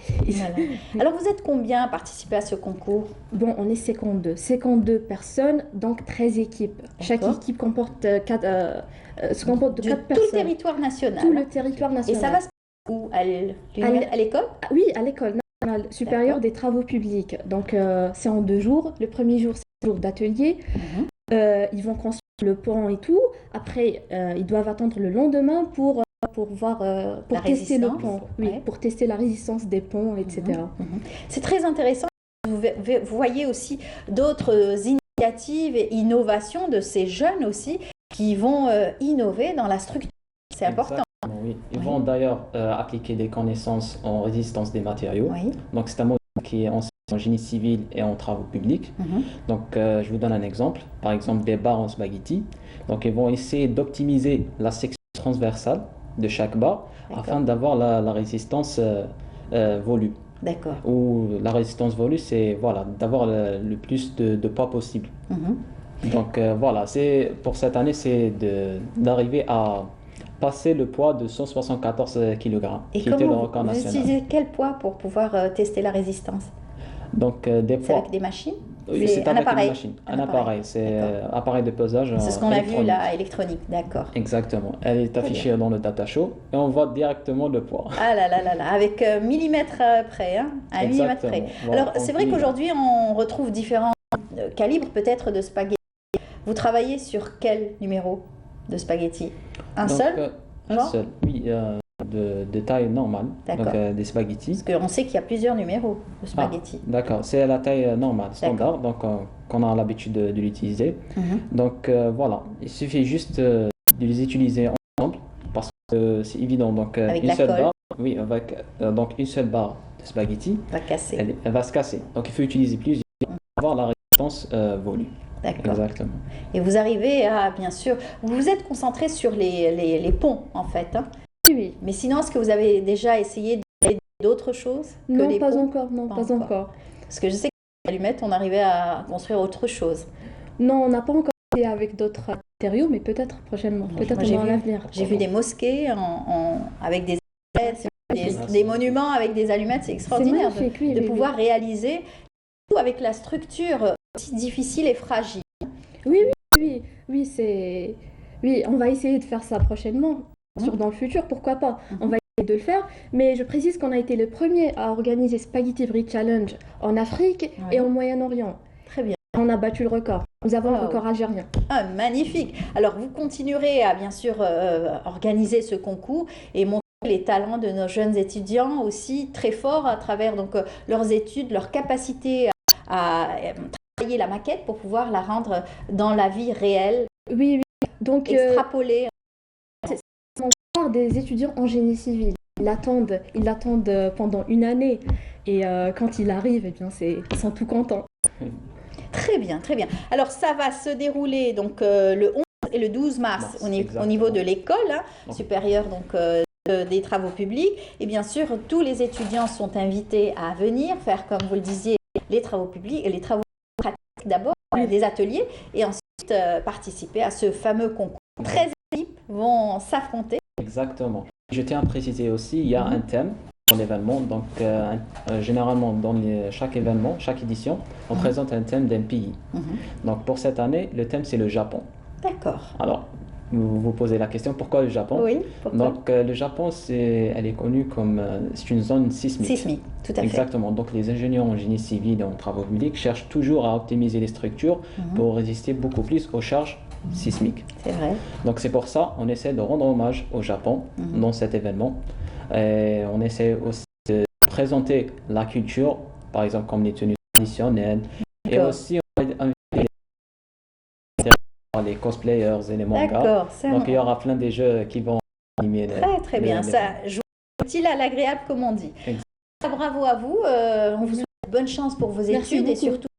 Alors, vous êtes combien à participer à ce concours? Bon, on est 52 personnes, donc 13 équipes. Chaque équipe comporte 4 personnes. Tout le territoire national. Tout le territoire national. Et ça va se passer où? À l'école? Oui, à l'école nationale supérieure des travaux publics. Donc, c'est en 2 jours. Le premier jour, c'est un jour d'atelier. Ils vont construire le pont et tout. Après, ils doivent attendre le lendemain pour tester le pont, pour tester la résistance des ponts, etc. C'est très intéressant. Vous voyez aussi d'autres initiatives et innovations de ces jeunes aussi qui vont innover dans la structure. C'est important. Oui. Ils vont d'ailleurs appliquer des connaissances en résistance des matériaux. Donc c'est un module qui est enseigné en génie civil et en travaux publics. Donc je vous donne un exemple. Par exemple des barres en spaghetti. Donc ils vont essayer d'optimiser la section transversale de chaque barre afin d'avoir la résistance volue. D'accord. Ou la résistance volue, c'est d'avoir le plus de poids possible. Donc voilà, pour cette année, c'est d'arriver à passer le poids de 174 kg, qui était le record national. Vous utilisez quel poids pour pouvoir tester la résistance? Donc des poids. C'est avec des machines? Oui, c'est avec une machine. Un appareil, c'est appareil de pesage. C'est ce qu'on a vu là, électronique, d'accord. Exactement. Elle est affichée dans le data show et on voit directement le poids. Ah là, avec millimètre près, à millimètre près. Voilà, alors, c'est vrai qu'aujourd'hui, on retrouve différents calibres peut-être de spaghettis. Vous travaillez sur quel numéro de spaghettis? Un seul? Un seul, oui. De taille normale, donc des spaghettis. Parce qu'on sait qu'il y a plusieurs numéros de spaghettis. D'accord, c'est la taille normale, standard, donc qu'on a l'habitude de l'utiliser. Donc voilà, il suffit juste de les utiliser ensemble parce que c'est évident. Donc avec une seule colle. barre, oui, avec donc une seule barre de spaghettis, elle va se casser. Donc il faut utiliser plusieurs pour avoir la résistance volue. D'accord. Exactement. Et vous arrivez à, bien sûr, vous vous êtes concentré sur les ponts en fait. Oui. Mais sinon, est-ce que vous avez déjà essayé d'autres choses que Non, les pas ponts? encore. Non, pas encore. Parce que je sais qu'avec l'allumette, on arrivait à construire autre chose. Non, on n'a pas encore essayé avec d'autres matériaux, mais peut-être prochainement, peut-être dans l'avenir. J'ai vu des mosquées avec des allumettes, des monuments avec des allumettes, c'est extraordinaire magnifique, de pouvoir réaliser avec la structure aussi difficile et fragile. Oui, on va essayer de faire ça prochainement, dans le futur, pourquoi pas. On va essayer de le faire, mais je précise qu'on a été le premier à organiser Spaghetti Bridge Challenge en Afrique et au Moyen-Orient. Très bien. On a battu le record. Nous avons le record algérien. Ah, magnifique. Alors, vous continuerez à, bien sûr, organiser ce concours et montrer les talents de nos jeunes étudiants aussi très forts à travers donc, leurs études, leur capacité à travailler la maquette pour pouvoir la rendre dans la vie réelle. Oui. Donc, extrapoler. C'est des étudiants en génie civil. Ils l'attendent pendant une année. Et quand il arrive, eh bien, ils sont tout contents. Très bien, très bien. Alors, ça va se dérouler donc, le 11 et le 12 mars au niveau de l'école supérieure donc, des travaux publics. Et bien sûr, tous les étudiants sont invités à venir faire, comme vous le disiez, les travaux publics et les travaux pratiques d'abord, des ateliers, et ensuite participer à ce fameux concours. 13 équipes vont s'affronter. Exactement. Je tiens à préciser aussi, il y a un thème pour l'événement. Donc, généralement, dans chaque événement, chaque édition, on présente un thème d'un pays. Donc, pour cette année, le thème, c'est le Japon. D'accord. Alors, vous vous posez la question, pourquoi le Japon? Oui, pourquoi? Donc, le Japon, elle est connue comme c'est une zone sismique. Sismique, tout à fait. Exactement. Donc, les ingénieurs en génie civil et en travaux publics cherchent toujours à optimiser les structures pour résister beaucoup plus aux charges sismiques. C'est vrai. Donc, c'est pour ça qu'on essaie de rendre hommage au Japon dans cet événement. Et on essaie aussi de présenter la culture, par exemple, comme les tenues traditionnelles. Et aussi, on va inviter les cosplayers et les mangas. Donc, il y aura plein de jeux qui vont animer. Très bien. Ça joue utile à l'agréable, comme on dit. Bravo à vous. On vous souhaite bonne chance pour vos études et surtout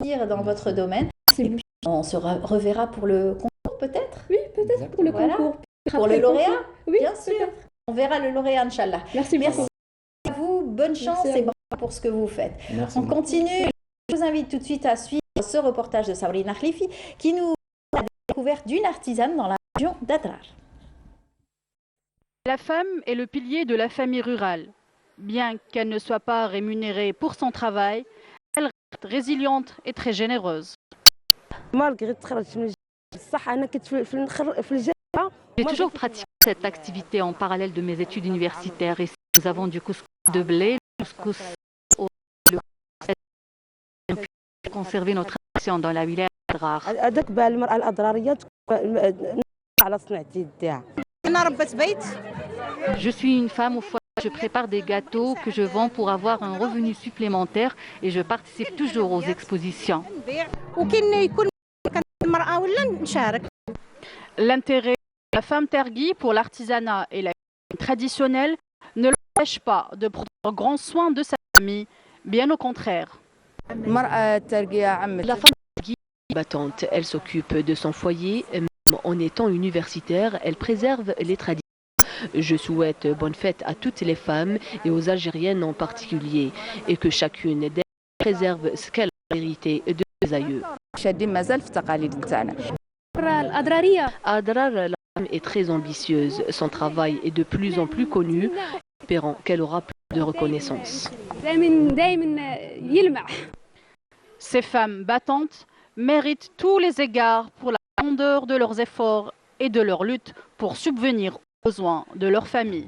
dans votre domaine. Et puis, on se reverra pour le concours, peut-être? Oui, peut-être pour le concours. Pour le lauréat? Oui, bien sûr. On verra le lauréat, Inch'Allah. Merci à vous. Bonne chance et bravo pour ce que vous faites. On continue. Je vous invite tout de suite à suivre ce reportage de Sabrina Khlifi qui nous a découvert d'une artisane dans la région d'Adrar. La femme est le pilier de la famille rurale. Bien qu'elle ne soit pas rémunérée pour son travail, elle reste résiliente et très généreuse. J'ai toujours pratiqué cette activité en parallèle de mes études universitaires. Et nous avons du couscous de blé, du couscous au le conserver notre action dans la wilaya d'Adrar. Je suis une femme au foyer. Je prépare des gâteaux que je vends pour avoir un revenu supplémentaire et je participe toujours aux expositions. L'intérêt de la femme tergui pour l'artisanat et la cuisine traditionnelle ne l'empêche pas de prendre grand soin de sa famille, bien au contraire. La femme tergui est battante, elle s'occupe de son foyer, même en étant universitaire, elle préserve les traditions. Je souhaite bonne fête à toutes les femmes et aux Algériennes en particulier, et que chacune d'elles préserve ce qu'elle a hérité de ses aïeux. Adrar, la femme est très ambitieuse. Son travail est de plus en plus connu, espérant qu'elle aura plus de reconnaissance. Ces femmes battantes méritent tous les égards pour la grandeur de leurs efforts et de leur lutte pour subvenir aux besoins de leur famille.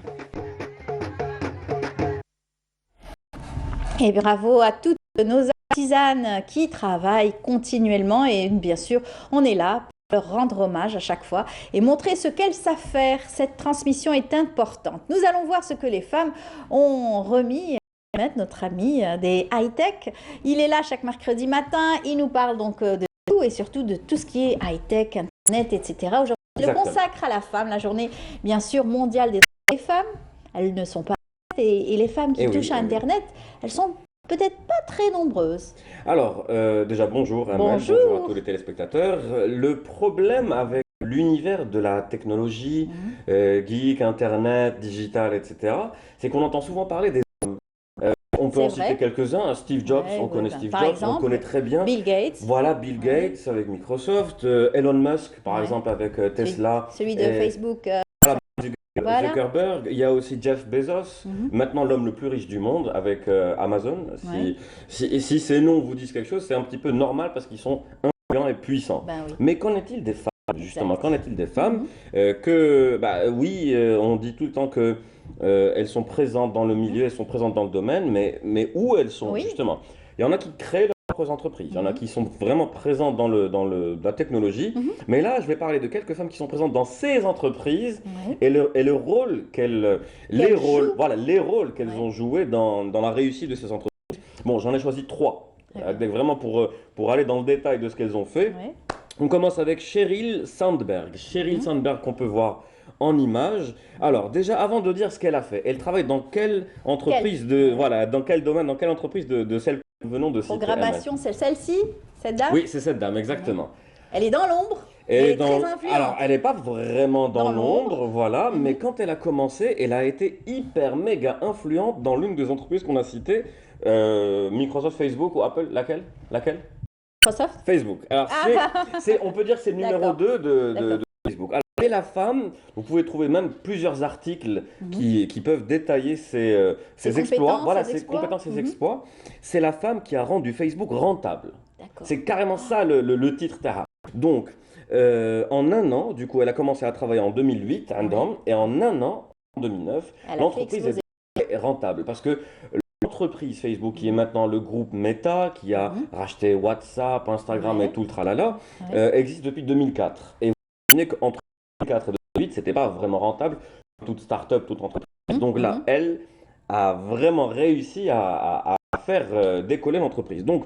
Et bravo à toutes nos artisanes qui travaillent continuellement et bien sûr, on est là pour leur rendre hommage à chaque fois et montrer ce qu'elles savent faire. Cette transmission est importante. Nous allons voir ce que les femmes ont remis. Notre ami des high-tech, il est là chaque mercredi matin, il nous parle donc de tout et surtout de tout ce qui est high-tech, internet, etc. Aujourd'hui, le consacre à la femme, la journée bien sûr mondiale des femmes. Elles ne sont pas et les femmes qui touchent à internet, elles sont peut-être pas très nombreuses. Alors, déjà bonjour, bonjour à tous les téléspectateurs. Le problème avec l'univers de la technologie, geek, internet, digital, etc., c'est qu'on entend souvent parler des hommes. On peut en citer quelques-uns. Steve Jobs, on connaît Steve Jobs, on connaît très bien. Bill Gates. Voilà, Bill Gates avec Microsoft. Elon Musk, par exemple, avec Tesla. Celui de Facebook. Voilà. Zuckerberg, il y a aussi Jeff Bezos, maintenant l'homme le plus riche du monde avec Amazon. Ouais. Si ces noms vous disent quelque chose, c'est un petit peu normal parce qu'ils sont influents et puissants. Ben oui. Mais qu'en est-il des femmes, justement? Qu'en est-il des femmes oui, on dit tout le temps que elles sont présentes dans le milieu, elles sont présentes dans le domaine, mais où elles sont, Oui. justement? Il y en a qui créent leurs propres entreprises, il y en a qui sont vraiment présentes dans la technologie, mais là, je vais parler de quelques femmes qui sont présentes dans ces entreprises et le rôle les rôles qu'elles ont joués dans la réussite de ces entreprises. Bon, j'en ai choisi 3, vraiment pour aller dans le détail de ce qu'elles ont fait. Ouais. On commence avec Sheryl Sandberg. Sheryl Sandberg qu'on peut voir en image. Alors déjà, avant de dire ce qu'elle a fait, elle travaille dans quelle entreprise dans quel domaine, dans quelle entreprise de celle que nous venons de citer? Programmation, c'est celle-ci, cette dame? Oui, c'est cette dame, exactement. Elle est dans l'ombre. Elle est très influente. Alors, elle n'est pas vraiment dans l'ombre, voilà, mais quand elle a commencé, elle a été hyper méga influente dans l'une des entreprises qu'on a citées, Microsoft, Facebook ou Apple, laquelle? Microsoft? Facebook. Alors, on peut dire que c'est le numéro 2 de Facebook. Alors, et la femme, vous pouvez trouver même plusieurs articles qui peuvent détailler ses exploits, voilà, ses compétences, ses exploits. C'est la femme qui a rendu Facebook rentable. C'est carrément ça le titre Taha. Donc, en un an, du coup, elle a commencé à travailler en 2008, et en un an, en 2009, l'entreprise est rentable parce que l'entreprise Facebook, qui est maintenant le groupe Meta, qui a racheté WhatsApp, Instagram et tout le tralala, existe depuis 2004. Et vous imaginez qu'entre 2004 et 2008, c'était pas vraiment rentable, toute start-up, toute entreprise. Donc là, elle a vraiment réussi à faire décoller l'entreprise. Donc,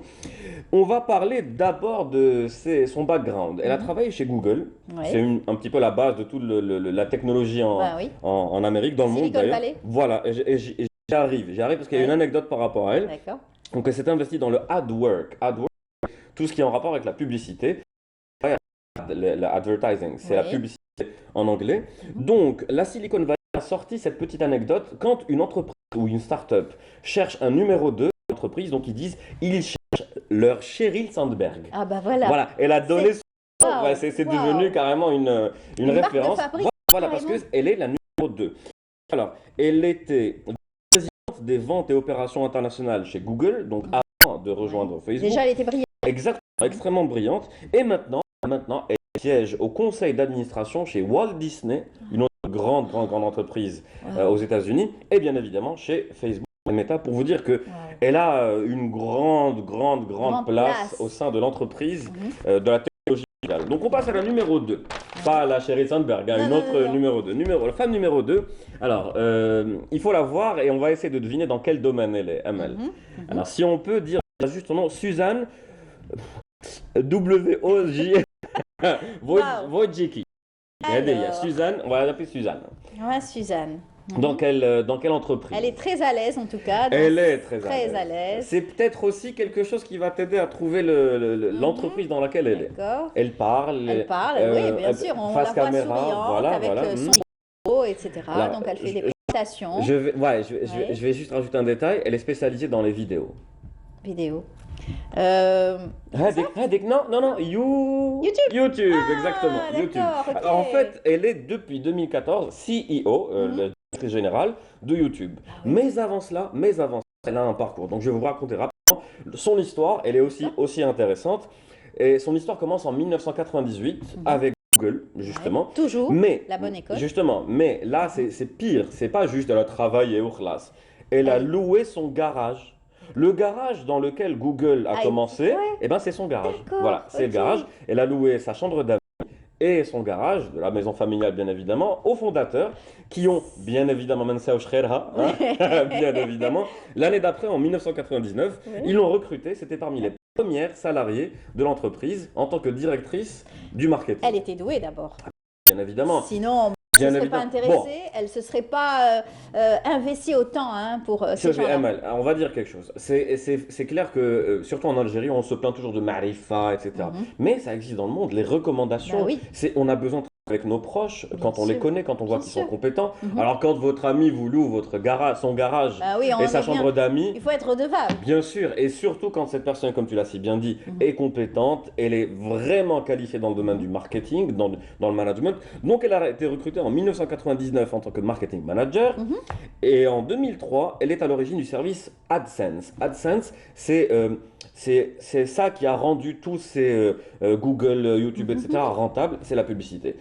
on va parler d'abord de son background. Elle a travaillé chez Google. Ouais. C'est un petit peu la base de toute la technologie en Amérique, dans le monde Silicon d'ailleurs. Valley. Voilà, et j'y arrive parce qu'il y a une anecdote par rapport à elle. D'accord. Donc, elle s'est investie dans le AdWork. AdWork, tout ce qui est en rapport avec la publicité. L'advertising, c'est la publicité en anglais. Donc, la Silicon Valley a sorti cette petite anecdote. Quand une entreprise ou une start-up cherche un numéro 2 d'entreprise, donc ils cherchent leur Sheryl Sandberg. Ah bah voilà. Voilà, elle a donné Wow. c'est devenu carrément une marque de référence. fabrique, Voilà, parce qu'elle est la numéro 2. Alors, elle était présidente des ventes et opérations internationales chez Google, donc avant de rejoindre Facebook. Déjà, elle était brillante. Exactement, extrêmement brillante. Et maintenant, elle siège au conseil d'administration chez Walt Disney, une autre grande entreprise aux États-Unis, et bien évidemment chez Facebook et Meta, pour vous dire que elle a une grande place au sein de l'entreprise de la technologie digitale. Donc on passe à la numéro 2, pas la Sheryl Sandberg, une autre numéro 2. La femme numéro 2, alors il faut la voir et on va essayer de deviner dans quel domaine elle est, Amel. Alors si on peut dire juste son nom, Suzanne W-O-J Wojcicki. Il y a Suzanne, on va l'appeler Suzanne. Ouais, Suzanne. Dans quelle entreprise? Elle est très à l'aise en tout cas. Elle est très à l'aise. C'est peut-être aussi quelque chose qui va t'aider à trouver l'entreprise dans laquelle elle est. Elle parle. Oui, bien sûr. On face la voit caméra, souriante avec son micro, etc. Donc elle fait des présentations. Je vais juste rajouter un détail. Elle est spécialisée dans les vidéos. Non, YouTube, exactement. YouTube. Okay. Alors, en fait, elle est depuis 2014 CEO, la directrice générale de YouTube. Mais avant cela, elle a un parcours. Donc je vais vous raconter rapidement son histoire. Elle est aussi intéressante. Et son histoire commence en 1998 avec Google, justement. Toujours la bonne école. Justement, mais là, c'est pire. C'est pas juste elle a travaillé au classe. Elle a loué son garage. Le garage dans lequel Google a commencé, c'est son garage. Voilà, c'est le garage. Elle a loué sa chambre d'amis et son garage, de la maison familiale bien évidemment, aux fondateurs qui ont bien évidemment bien évidemment. L'année d'après, en 1999, ils l'ont recruté. C'était parmi les premières salariées de l'entreprise en tant que directrice du marketing. Elle était douée d'abord. Bien évidemment. Sinon, elle ne serait pas intéressée, elle ne se serait pas investie autant pour ce genre. On va dire quelque chose. C'est clair que, surtout en Algérie, on se plaint toujours de marifa, etc. Mais ça existe dans le monde. Les recommandations, on a besoin de avec nos proches, quand on sûr. les connaît, quand on voit Bien qu'ils sûr. sont compétents. Mhm. Alors quand votre ami vous loue votre garage, son garage Bah oui, on et sa est bien. chambre d'amis, Il faut être redevable. bien sûr, et surtout quand cette personne, comme tu l'as si bien dit, est compétente, elle est vraiment qualifiée dans le domaine du marketing, dans le management. Donc elle a été recrutée en 1999 en tant que marketing manager. Et en 2003, elle est à l'origine du service AdSense. AdSense, c'est ça qui a rendu tous ces Google, YouTube, etc. rentables, c'est la publicité.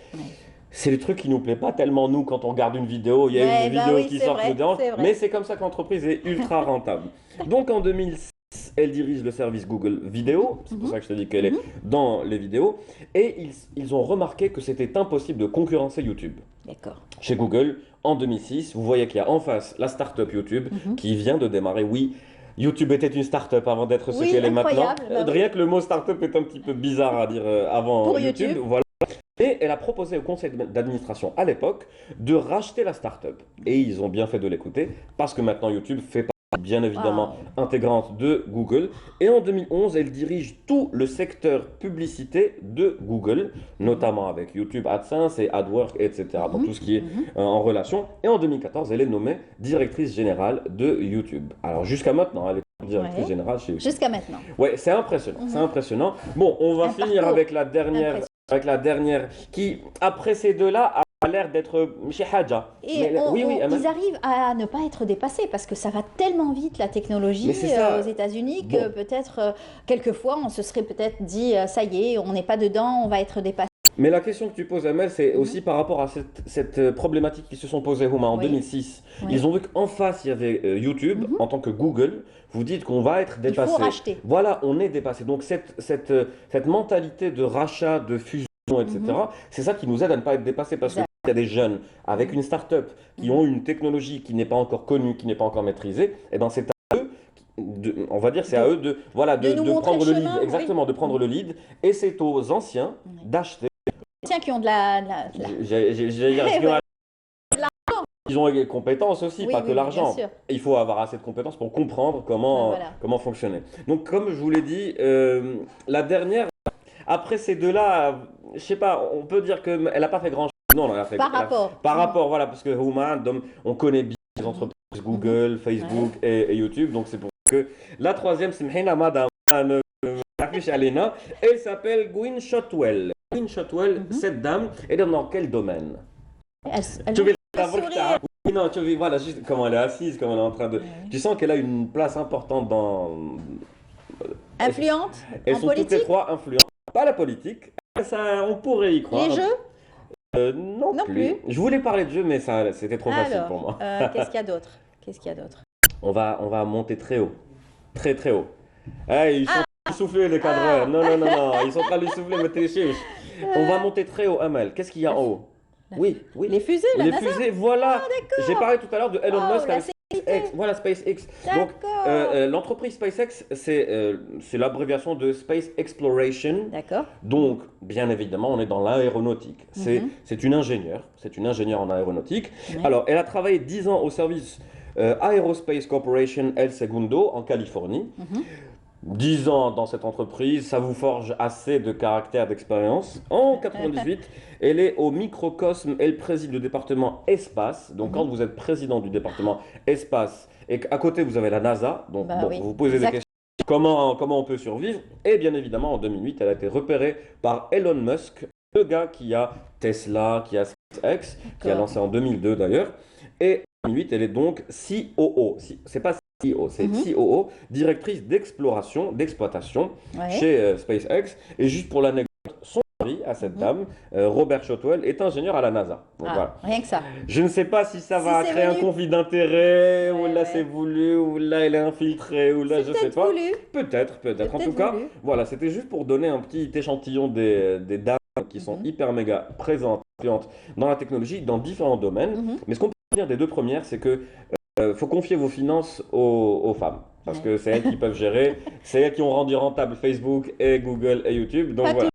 C'est le truc qui nous plaît pas tellement, nous, quand on regarde une vidéo, il y a Ouais, une bah vidéo oui, qui c'est sort vrai, qui nous dérange, c'est vrai. mais c'est comme ça que l'entreprise est ultra rentable. Donc en 2006, elle dirige le service Google Vidéo, c'est pour ça que je te dis qu'elle est dans les vidéos, et ils ont remarqué que c'était impossible de concurrencer YouTube. D'accord. Chez Google, en 2006, vous voyez qu'il y a en face la start-up YouTube qui vient de démarrer. Oui, YouTube était une start-up avant d'être ce Oui, qu'elle est maintenant. incroyable, bah oui. Rien que le mot start-up est un petit peu bizarre à dire avant Pour YouTube. YouTube. Voilà. Et elle a proposé au conseil d'administration à l'époque de racheter la start-up. Et ils ont bien fait de l'écouter parce que maintenant YouTube fait partie bien évidemment intégrante de Google. Et en 2011, elle dirige tout le secteur publicité de Google, notamment avec YouTube AdSense et AdWords, etc. Donc tout ce qui est en relation. Et en 2014, elle est nommée directrice générale de YouTube. Alors jusqu'à maintenant, elle est directrice générale chez YouTube. Jusqu'à maintenant. Ouais, c'est impressionnant, c'est impressionnant. Bon, on va finir parcours avec la dernière qui, après ces deux-là, a l'air d'être chez Hadja. Et ils arrivent à ne pas être dépassés parce que ça va tellement vite la technologie Mais c'est ça. aux États-Unis que peut-être quelquefois on se serait peut-être dit ça y est, on n'est pas dedans, on va être dépassé. Mais la question que tu poses, Amel, c'est aussi par rapport à cette problématique qui se sont posées Houma, en Oui. 2006. Oui. Ils ont vu qu'en face, il y avait YouTube en tant que Google. Vous dites qu'on va être dépassé. Il faut racheter. Voilà, on est dépassé. Donc cette mentalité de rachat, de fusion, etc., c'est ça qui nous aide à ne pas être dépassé parce qu'il y a des jeunes avec une start-up qui ont une technologie qui n'est pas encore connue, qui n'est pas encore maîtrisée, et ben c'est à eux, on va dire, c'est à eux de nous prendre montrer le le lead, chemin, exactement, de prendre le lead, et c'est aux anciens d'acheter. Tiens, qui ont de la... J'allais dire, ils ont des compétences aussi, Oui, pas oui, que bien l'argent. sûr. Il faut avoir assez de compétences pour comprendre comment fonctionner. Donc, comme je vous l'ai dit, la dernière, après ces deux-là, je sais pas, on peut dire qu'elle n'a pas fait grand-chose. Non, elle a fait Par rapport. Par rapport, voilà, parce que Houma, on connaît bien les entreprises Google, Facebook et YouTube, donc c'est pour ça que la troisième, c'est Mhina Madame, elle s'appelle Gwynne Shotwell. Gwynne Shotwell, cette dame, elle est dans quel domaine? Elle Tu veux va sourire. Oui, non, tu vois, voilà, juste comment elle est assise, comment elle est en train de... Tu sens qu'elle a une place importante dans... Influente Elles en sont toutes les politique. trois influentes. Pas la politique, ça, on pourrait y croire. Les jeux Non plus. Je voulais parler de jeux, mais ça, c'était trop facile Alors, pour moi. qu'est-ce qu'il y a d'autre? Qu'est-ce qu'il y a d'autre? On va monter très haut. Très, très haut. Hey, ils sont en train de souffler, les cadreurs. Non, non, non, non. Ils sont en train de lui souffler, mais t'es chiche. On va monter très haut, Amel. Qu'est-ce qu'il y a en haut? Oui, oui. Les fusées, la Les NASA. fusées, voilà. J'ai parlé tout à l'heure de Elon Oh, Musk la avec SpaceX. Voilà, SpaceX. Donc, D'accord. l'entreprise SpaceX, c'est l'abréviation de Space Exploration. D'accord. Donc, bien évidemment, on est dans l'aéronautique. C'est une ingénieure. C'est une ingénieure en aéronautique. Ouais. Alors, elle a travaillé 10 ans au service Aerospace Corporation El Segundo en Californie. 10 ans dans cette entreprise, ça vous forge assez de caractère, d'expérience. En 98, elle est au microcosme, elle préside le département espace. Donc quand vous êtes président du département espace et qu'à côté vous avez la NASA, donc Bah bon, oui, vous vous posez des questions. Comment on peut survivre? Et bien évidemment, en 2008, elle a été repérée par Elon Musk, le gars qui a Tesla, qui a SpaceX, qui a lancé en 2002 d'ailleurs. Et en 2008, elle est donc COO. C'est pas CEO, c'est COO, directrice d'exploration, d'exploitation chez SpaceX. Et juste pour l'anecdote, son mari à cette dame, Robert Shotwell, est ingénieur à la NASA. Donc, voilà. Rien que ça. Je ne sais pas si ça va c'est créer un venu. conflit d'intérêt, ou là c'est voulu, ou là elle est infiltrée, ou là je sais pas. voulu. Peut-être. En tout peut-être cas, voulu. voilà, c'était juste pour donner un petit échantillon des dames qui sont hyper méga présentes, influentes dans la technologie, dans différents domaines. Mais ce qu'on peut dire des deux premières, c'est que faut confier vos finances aux femmes. Parce que c'est elles qui peuvent gérer, c'est elles qui ont rendu rentable Facebook et Google et YouTube. Donc Pas voilà.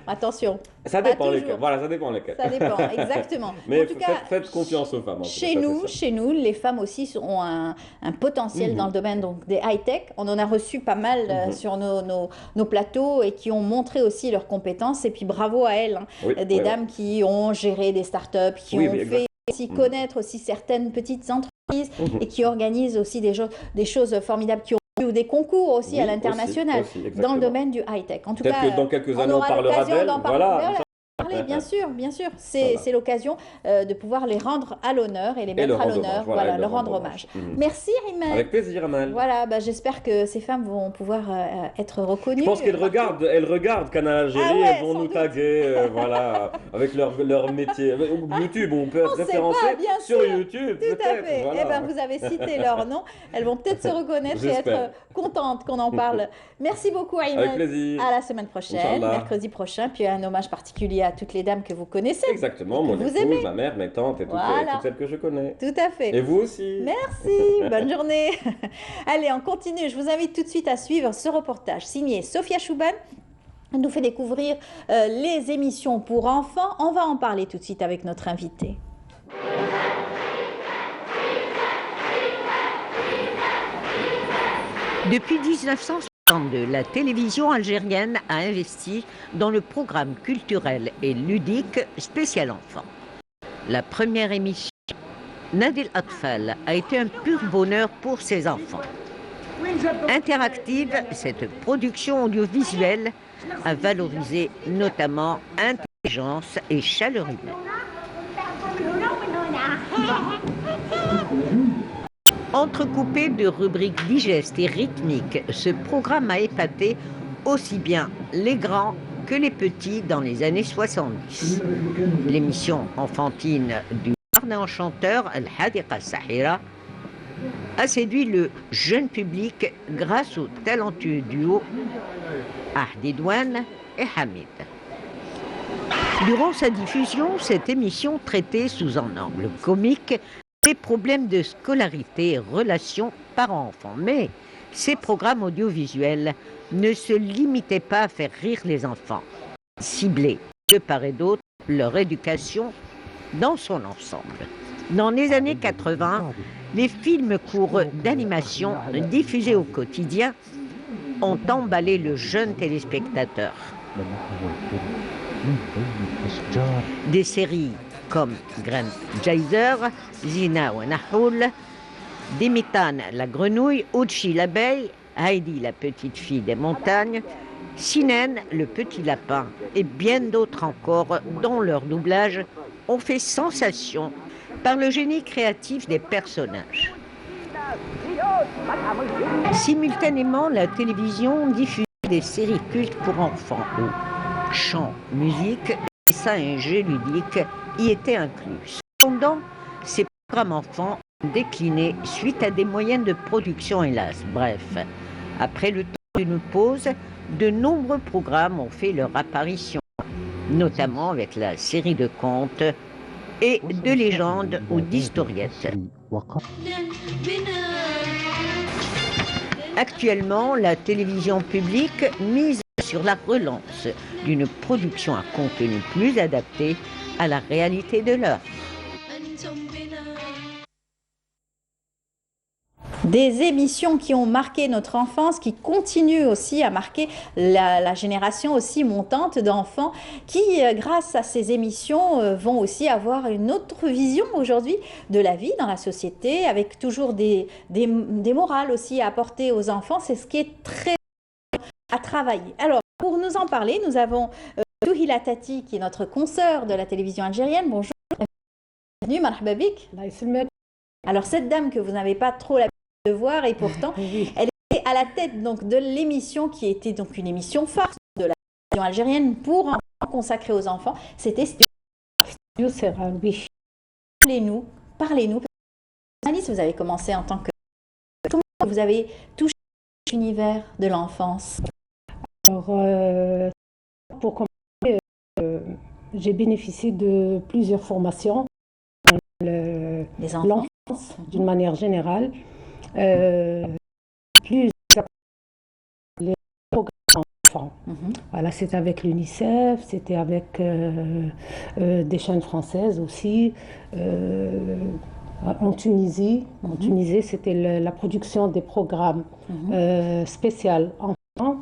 attention. Ça Pas dépend toujours. lesquels. Voilà, ça dépend lesquels. Ça dépend, exactement. Mais En tout cas, faites confiance aux femmes. En tout Chez cas, ça, nous, c'est sûr. chez nous, les femmes aussi ont un potentiel dans le domaine donc, des high-tech. On en a reçu pas mal sur nos plateaux et qui ont montré aussi leurs compétences. Et puis bravo à elles, hein. Oui, Des ouais, dames qui ont géré des startups, qui Oui, ont oui, fait exact. aussi connaître aussi certaines petites entreprises et qui organisent aussi des choses formidables, qui ont eu des concours aussi Oui, à l'international aussi, dans le exactement. domaine du high-tech. En tout Peut-être cas, que dans quelques on années, on aura parlera l'occasion d'elles. d'en parler. Voilà. Bien sûr, bien sûr. C'est Voilà. c'est l'occasion de pouvoir les rendre à l'honneur et les Et mettre leur à rendre l'honneur, hommage, voilà, voilà, et leur rendre hommage. Merci Rimmel. Avec plaisir, Amal. Voilà, j'espère que ces femmes vont pouvoir être reconnues. Je pense qu'elles regardent Canal Algérie, Ah ouais, elles vont nous taguer, voilà, avec leur métier. YouTube, on peut être On sait référencé pas, bien sur sûr. YouTube, Tout à peut-être. fait. Voilà. Eh ben, vous avez cité leur nom. Elles vont peut-être se reconnaître et être J'espère. contentes qu'on en parle. Merci beaucoup, Ayman. Avec plaisir. À la semaine prochaine, Inch'Allah. mercredi prochain. Puis un hommage particulier à toutes les dames que vous connaissez. Exactement, mon vous épouse, aimez. ma mère, mes tantes et Voilà. toutes celles que je connais. Tout à fait. Et vous aussi. Merci, bonne journée. Allez, on continue. Je vous invite tout de suite à suivre ce reportage signé Sophia Chouban. Elle nous fait découvrir les émissions pour enfants. On va en parler tout de suite avec notre invité. Depuis 1962, la télévision algérienne a investi dans le programme culturel et ludique spécial enfant. La première émission, Nadil Atfal, a été un pur bonheur pour ses enfants. Interactive, cette production audiovisuelle a valorisé notamment intelligence et chaleur humaine. Entrecoupé de rubriques digestes et rythmiques, ce programme a épaté aussi bien les grands que les petits dans les années 70. L'émission enfantine du jardin enchanteur Al-Hadiqa Sahira a séduit le jeune public grâce au talentueux duo Ahdi Douane et Hamid. Durant sa diffusion, cette émission traitait sous un angle comique les problèmes de scolarité et relations parents-enfants. Mais ces programmes audiovisuels ne se limitaient pas à faire rire les enfants, ciblaient de part et d'autre leur éducation dans son ensemble. Dans les années 80, les films courts d'animation diffusés au quotidien ont emballé le jeune téléspectateur. Des séries comme Grand Geyser, Zina ou Nahoul, Dimitan la grenouille, Ouchi l'abeille, Heidi la petite fille des montagnes, Sinen le petit lapin et bien d'autres encore dont leur doublage ont fait sensation par le génie créatif des personnages. Simultanément, la télévision diffusait des séries cultes pour enfants où chant, musique, dessin et jeux ludiques y étaient inclus. Cependant, ces programmes enfants ont décliné suite à des moyens de production, hélas. Bref, après le temps d'une pause, de nombreux programmes ont fait leur apparition, notamment avec la série de contes et de légendes ou d'historiettes. Actuellement, la télévision publique mise sur la relance d'une production à contenu plus adapté à la réalité de l'heure. Des émissions qui ont marqué notre enfance, qui continuent aussi à marquer la génération aussi montante d'enfants qui, grâce à ces émissions, vont aussi avoir une autre vision aujourd'hui de la vie dans la société, avec toujours des morales aussi à apporter aux enfants. C'est ce qui est très à travailler. Alors, pour nous en parler, nous avons Touhila Tati, qui est notre consoeur de la télévision algérienne. Bonjour, bienvenue, marhaba bik. Alors, cette dame que vous n'avez pas trop l'habitude de voir, et pourtant, elle était à la tête donc, de l'émission qui était donc une émission phare de la télévision algérienne pour consacrer aux enfants. C'était Studio Serra, oui. Parlez-nous. Alice, vous avez commencé en tant que... Comment vous avez touché l'univers de l'enfance? Alors, pour commencer, j'ai bénéficié de plusieurs formations dans l'enfance d'une manière générale. Plus les programmes enfants. Voilà, c'était avec l'UNICEF, c'était avec des chaînes françaises aussi. En Tunisie, c'était la production des programmes spéciaux enfants.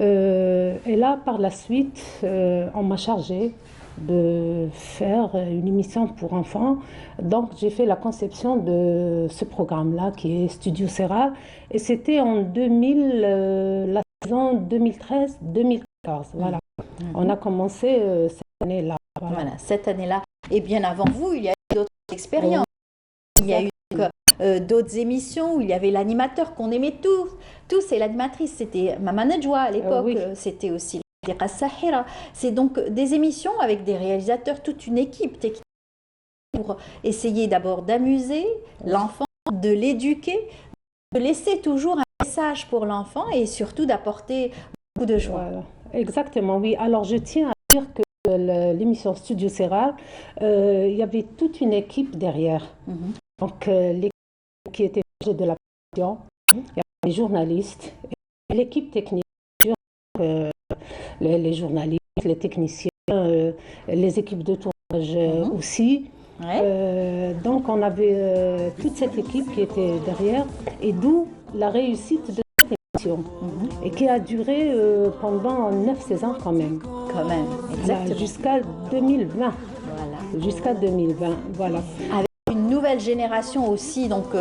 Et là, par la suite, on m'a chargée de faire une émission pour enfants. Donc, j'ai fait la conception de ce programme-là, qui est Studio Serral. Et c'était en 2000, la saison 2013-2014. Voilà. On a commencé cette année-là. Voilà, cette année-là. Et bien avant vous, il y a eu d'autres expériences. Il y a eu d'autres émissions où il y avait l'animateur qu'on aimait tous, et l'animatrice, c'était Mama Najwa à l'époque, c'était aussi Dira Sahira. C'est donc des émissions avec des réalisateurs, toute une équipe technique pour essayer d'abord d'amuser l'enfant, de l'éduquer, de laisser toujours un message pour l'enfant et surtout d'apporter beaucoup de joie. Voilà. Exactement, oui. Alors je tiens à dire que l'émission Studio Serral, il y avait toute une équipe derrière. Donc l'équipe qui était chargée de la production, il y avait les journalistes, l'équipe technique, les journalistes, les techniciens, les équipes de tournage aussi. Donc on avait toute cette équipe qui était derrière, et d'où la réussite de cette émission, et qui a duré pendant 9 saisons quand même. Quand même, exactement. Jusqu'à 2020. Voilà. Jusqu'à 2020, voilà. Avec une nouvelle génération aussi, donc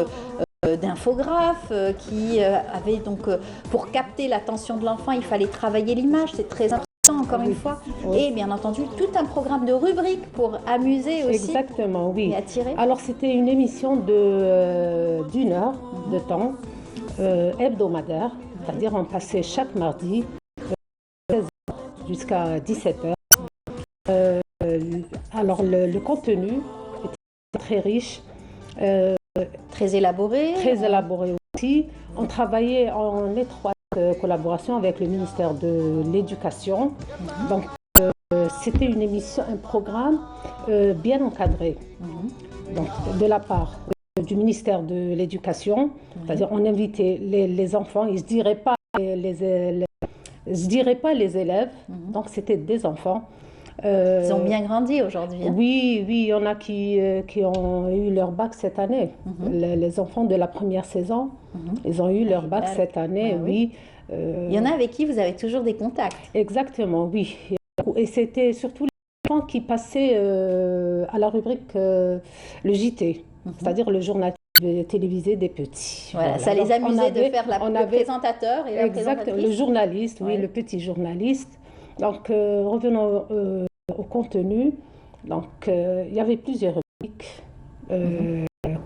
d'infographes qui avaient donc pour capter l'attention de l'enfant, il fallait travailler l'image, c'est très important encore une fois, et bien entendu tout un programme de rubriques pour amuser aussi. Exactement, oui. Et attirer. Alors c'était une émission d'une heure de temps hebdomadaire, c'est-à-dire on passait chaque mardi 16h jusqu'à 17h. Alors le contenu était très riche. Très élaboré. Très élaboré aussi. On travaillait en étroite collaboration avec le ministère de l'Éducation. Donc, c'était une émission, un programme bien encadré. Donc, de la part du ministère de l'Éducation, c'est-à-dire on invitait les enfants, ils ne se diraient pas les élèves, donc c'était des enfants. Ils ont bien grandi aujourd'hui. Hein. Oui, il y en a qui ont eu leur bac cette année. Les enfants de la première saison, ils ont eu leur bac cette année, oui. Il y en a avec qui vous avez toujours des contacts. Exactement, oui. Et c'était surtout les enfants qui passaient à la rubrique le JT, c'est-à-dire le journal télévisé des petits. Voilà, ça les amusait de faire le présentateur et la présentatrice. Le journaliste, oui, le petit journaliste. Donc, revenons au contenu. Donc, il y avait plusieurs rubriques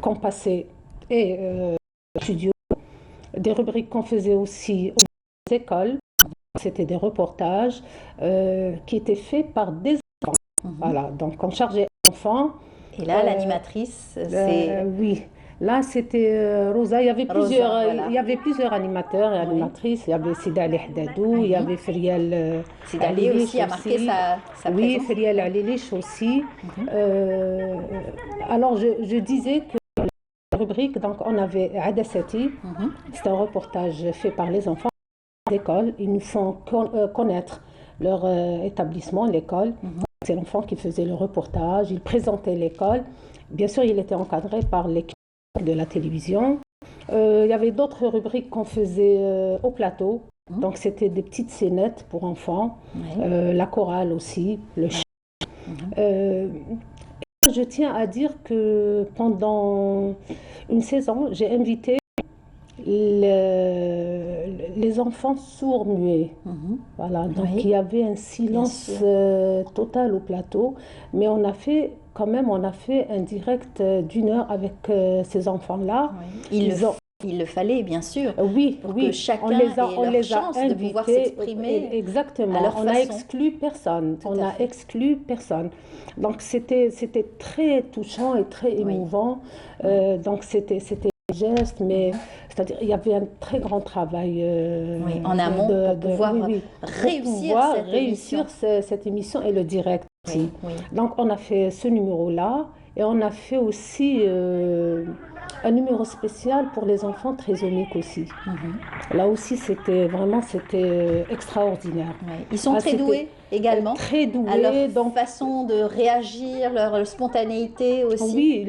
qu'on passait au studio, des rubriques qu'on faisait aussi aux écoles. C'était des reportages qui étaient faits par des enfants. Voilà, donc on chargeait les enfants. Et là, l'animatrice, c'est... Oui. Là, c'était Rosa. Il y avait plusieurs animateurs et animatrices. Il y avait Sida Ali Hadadou, il y avait Feriel Sida Ali aussi a marqué sa présence. Oui, Feriel Alilich aussi. Alors, je disais que la rubrique, donc on avait Adasati, c'est un reportage fait par les enfants d'école. Ils nous font connaître leur établissement, l'école. C'est l'enfant qui faisait le reportage, il présentait l'école. Bien sûr, il était encadré par l'équipe de la télévision. Il y avait d'autres rubriques qu'on faisait au plateau. Donc, c'était des petites scénettes pour enfants. La chorale aussi, le chant. Je tiens à dire que pendant une saison, j'ai invité les enfants sourds-muets. Voilà, donc il y avait un silence total au plateau. Mais on a fait un direct d'1 heure avec ces enfants-là. Il le fallait, bien sûr. Oui, pour que chacun ait leur chance de pouvoir s'exprimer. Exactement. À leur on façon. n'a exclu personne. Exclu personne. Donc c'était très touchant et très émouvant. Donc c'était gestes, mais c'est-à-dire il y avait un très grand travail en amont pour pouvoir réussir cette émission et le direct aussi. Donc on a fait ce numéro-là Et on a fait aussi un numéro spécial pour les enfants trisomiques aussi. Là aussi, c'était extraordinaire. Ils sont très doués également. Très doués. À leur façon de réagir, leur spontanéité aussi. Oui,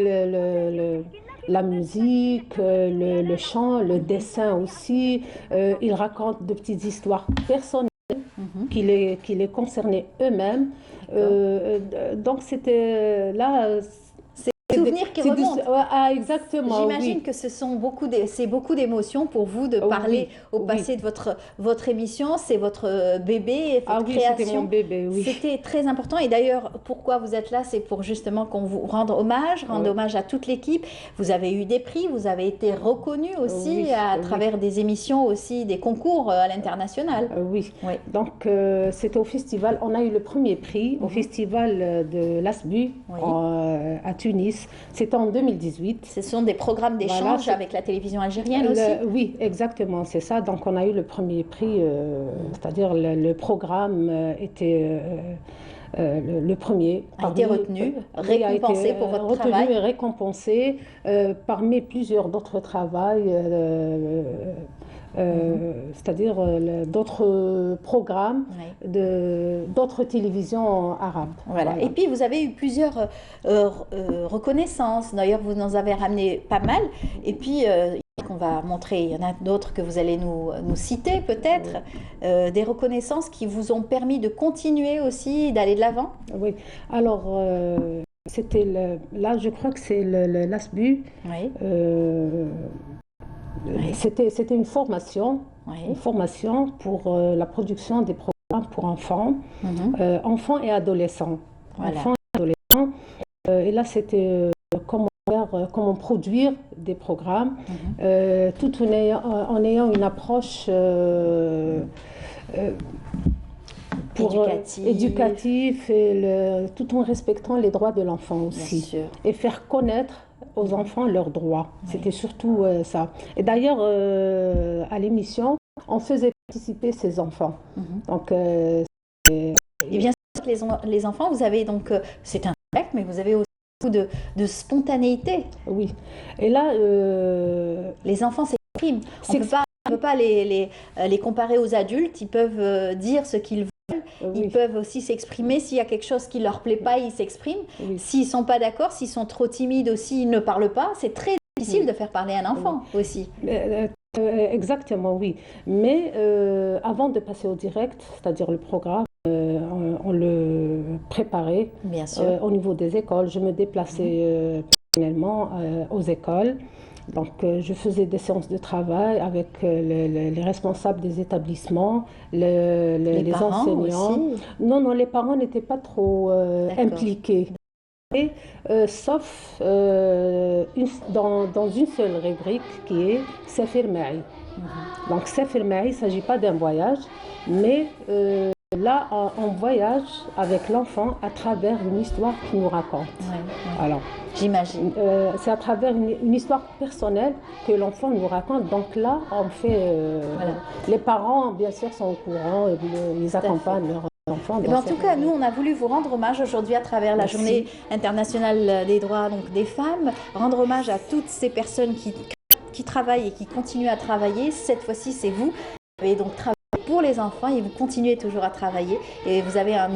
la musique, le chant, le dessin aussi. Ils racontent de petites histoires personnelles qui les concernaient eux-mêmes. Donc c'était là... Des souvenirs qui remontent. Ah, exactement. J'imagine que c'est beaucoup d'émotions pour vous de parler au passé de votre émission. C'est votre bébé, votre création. C'était mon bébé, oui. C'était très important. Et d'ailleurs, pourquoi vous êtes là, c'est pour justement qu'on vous rende hommage à toute l'équipe. Vous avez eu des prix, vous avez été reconnu aussi à travers des émissions aussi, des concours à l'international. Oui. Donc c'était au festival. On a eu le premier prix au festival de l'ASBU à Tunis. C'était en 2018. Ce sont des programmes d'échange avec la télévision algérienne aussi. Oui, exactement, c'est ça. Donc on a eu le premier prix, c'est-à-dire le programme était le premier. A été retenu, récompensé pour votre travail. Retenu et récompensé parmi plusieurs d'autres travaux. C'est-à-dire d'autres programmes d'autres télévisions arabes. Voilà. Et puis vous avez eu plusieurs reconnaissances. D'ailleurs, vous en avez ramené pas mal. Et puis qu'on va montrer, il y en a d'autres que vous allez nous citer peut-être, des reconnaissances qui vous ont permis de continuer aussi, d'aller de l'avant. Oui. Alors c'était là, je crois que c'est l'ASBU. C'était une formation pour la production des programmes pour enfants, enfants et adolescents. Enfants et adolescents. Et là, c'était comment produire des programmes, tout en ayant une approche éducative et tout en respectant les droits de l'enfant aussi. Et faire connaître aux enfants leurs droits. C'était surtout ça. Et d'ailleurs, à l'émission, on faisait participer ces enfants. Donc, et bien sûr, les enfants, vous avez donc, c'est un spectacle, mais vous avez aussi beaucoup de spontanéité. Oui. Et là, les enfants s'expriment. On ne peut pas les comparer aux adultes. Ils peuvent dire ce qu'ils veulent. Ils peuvent aussi s'exprimer. S'il y a quelque chose qui ne leur plaît pas, ils s'expriment. S'ils ne sont pas d'accord, s'ils sont trop timides aussi, ils ne parlent pas. C'est très difficile de faire parler un enfant aussi. Exactement, oui. Mais avant de passer au direct, c'est-à-dire le programme, on le préparait. Bien sûr. Au niveau des écoles. Je me déplaçais personnellement aux écoles. Donc, je faisais des séances de travail avec les responsables des établissements, les enseignants. Aussi. Non, les parents n'étaient pas trop impliqués. Et, sauf dans une seule rubrique qui est Safir Ma'i. Donc, Safir Ma'i, il ne s'agit pas d'un voyage, mais là, on voyage avec l'enfant à travers une histoire qu'il nous raconte. Alors, j'imagine. C'est à travers une histoire personnelle que l'enfant nous raconte. Donc là, on fait... Les parents, bien sûr, sont au courant, ils accompagnent leur enfant. En tout cas, nous, on a voulu vous rendre hommage aujourd'hui à travers la Journée internationale des droits des femmes, rendre hommage à toutes ces personnes qui travaillent et qui continuent à travailler. Cette fois-ci, c'est vous. Vous avez donc travaillé pour les enfants et vous continuez toujours à travailler et vous avez un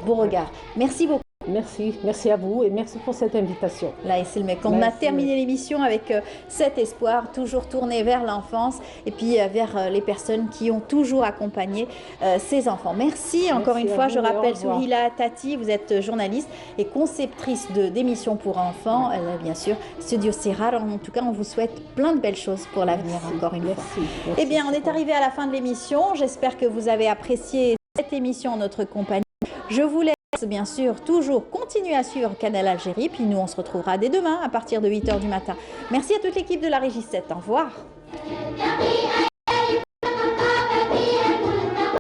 beau regard. Merci beaucoup. Merci à vous et merci pour cette invitation. Là, c'est le mec. On a terminé l'émission avec cet espoir, toujours tourné vers l'enfance et puis vers les personnes qui ont toujours accompagné ces enfants. Merci encore une fois. Je rappelle Souhila Tati, vous êtes journaliste et conceptrice d'émissions pour enfants, bien sûr, Studio Sirar. En tout cas, on vous souhaite plein de belles choses pour l'avenir encore une fois. Eh bien, on est arrivé à la fin de l'émission. J'espère que vous avez apprécié cette émission en notre compagnie. Je vous laisse bien sûr toujours continuer à suivre Canal Algérie, puis nous on se retrouvera dès demain à partir de 8h du matin. Merci à toute l'équipe de la Régie 7, au revoir.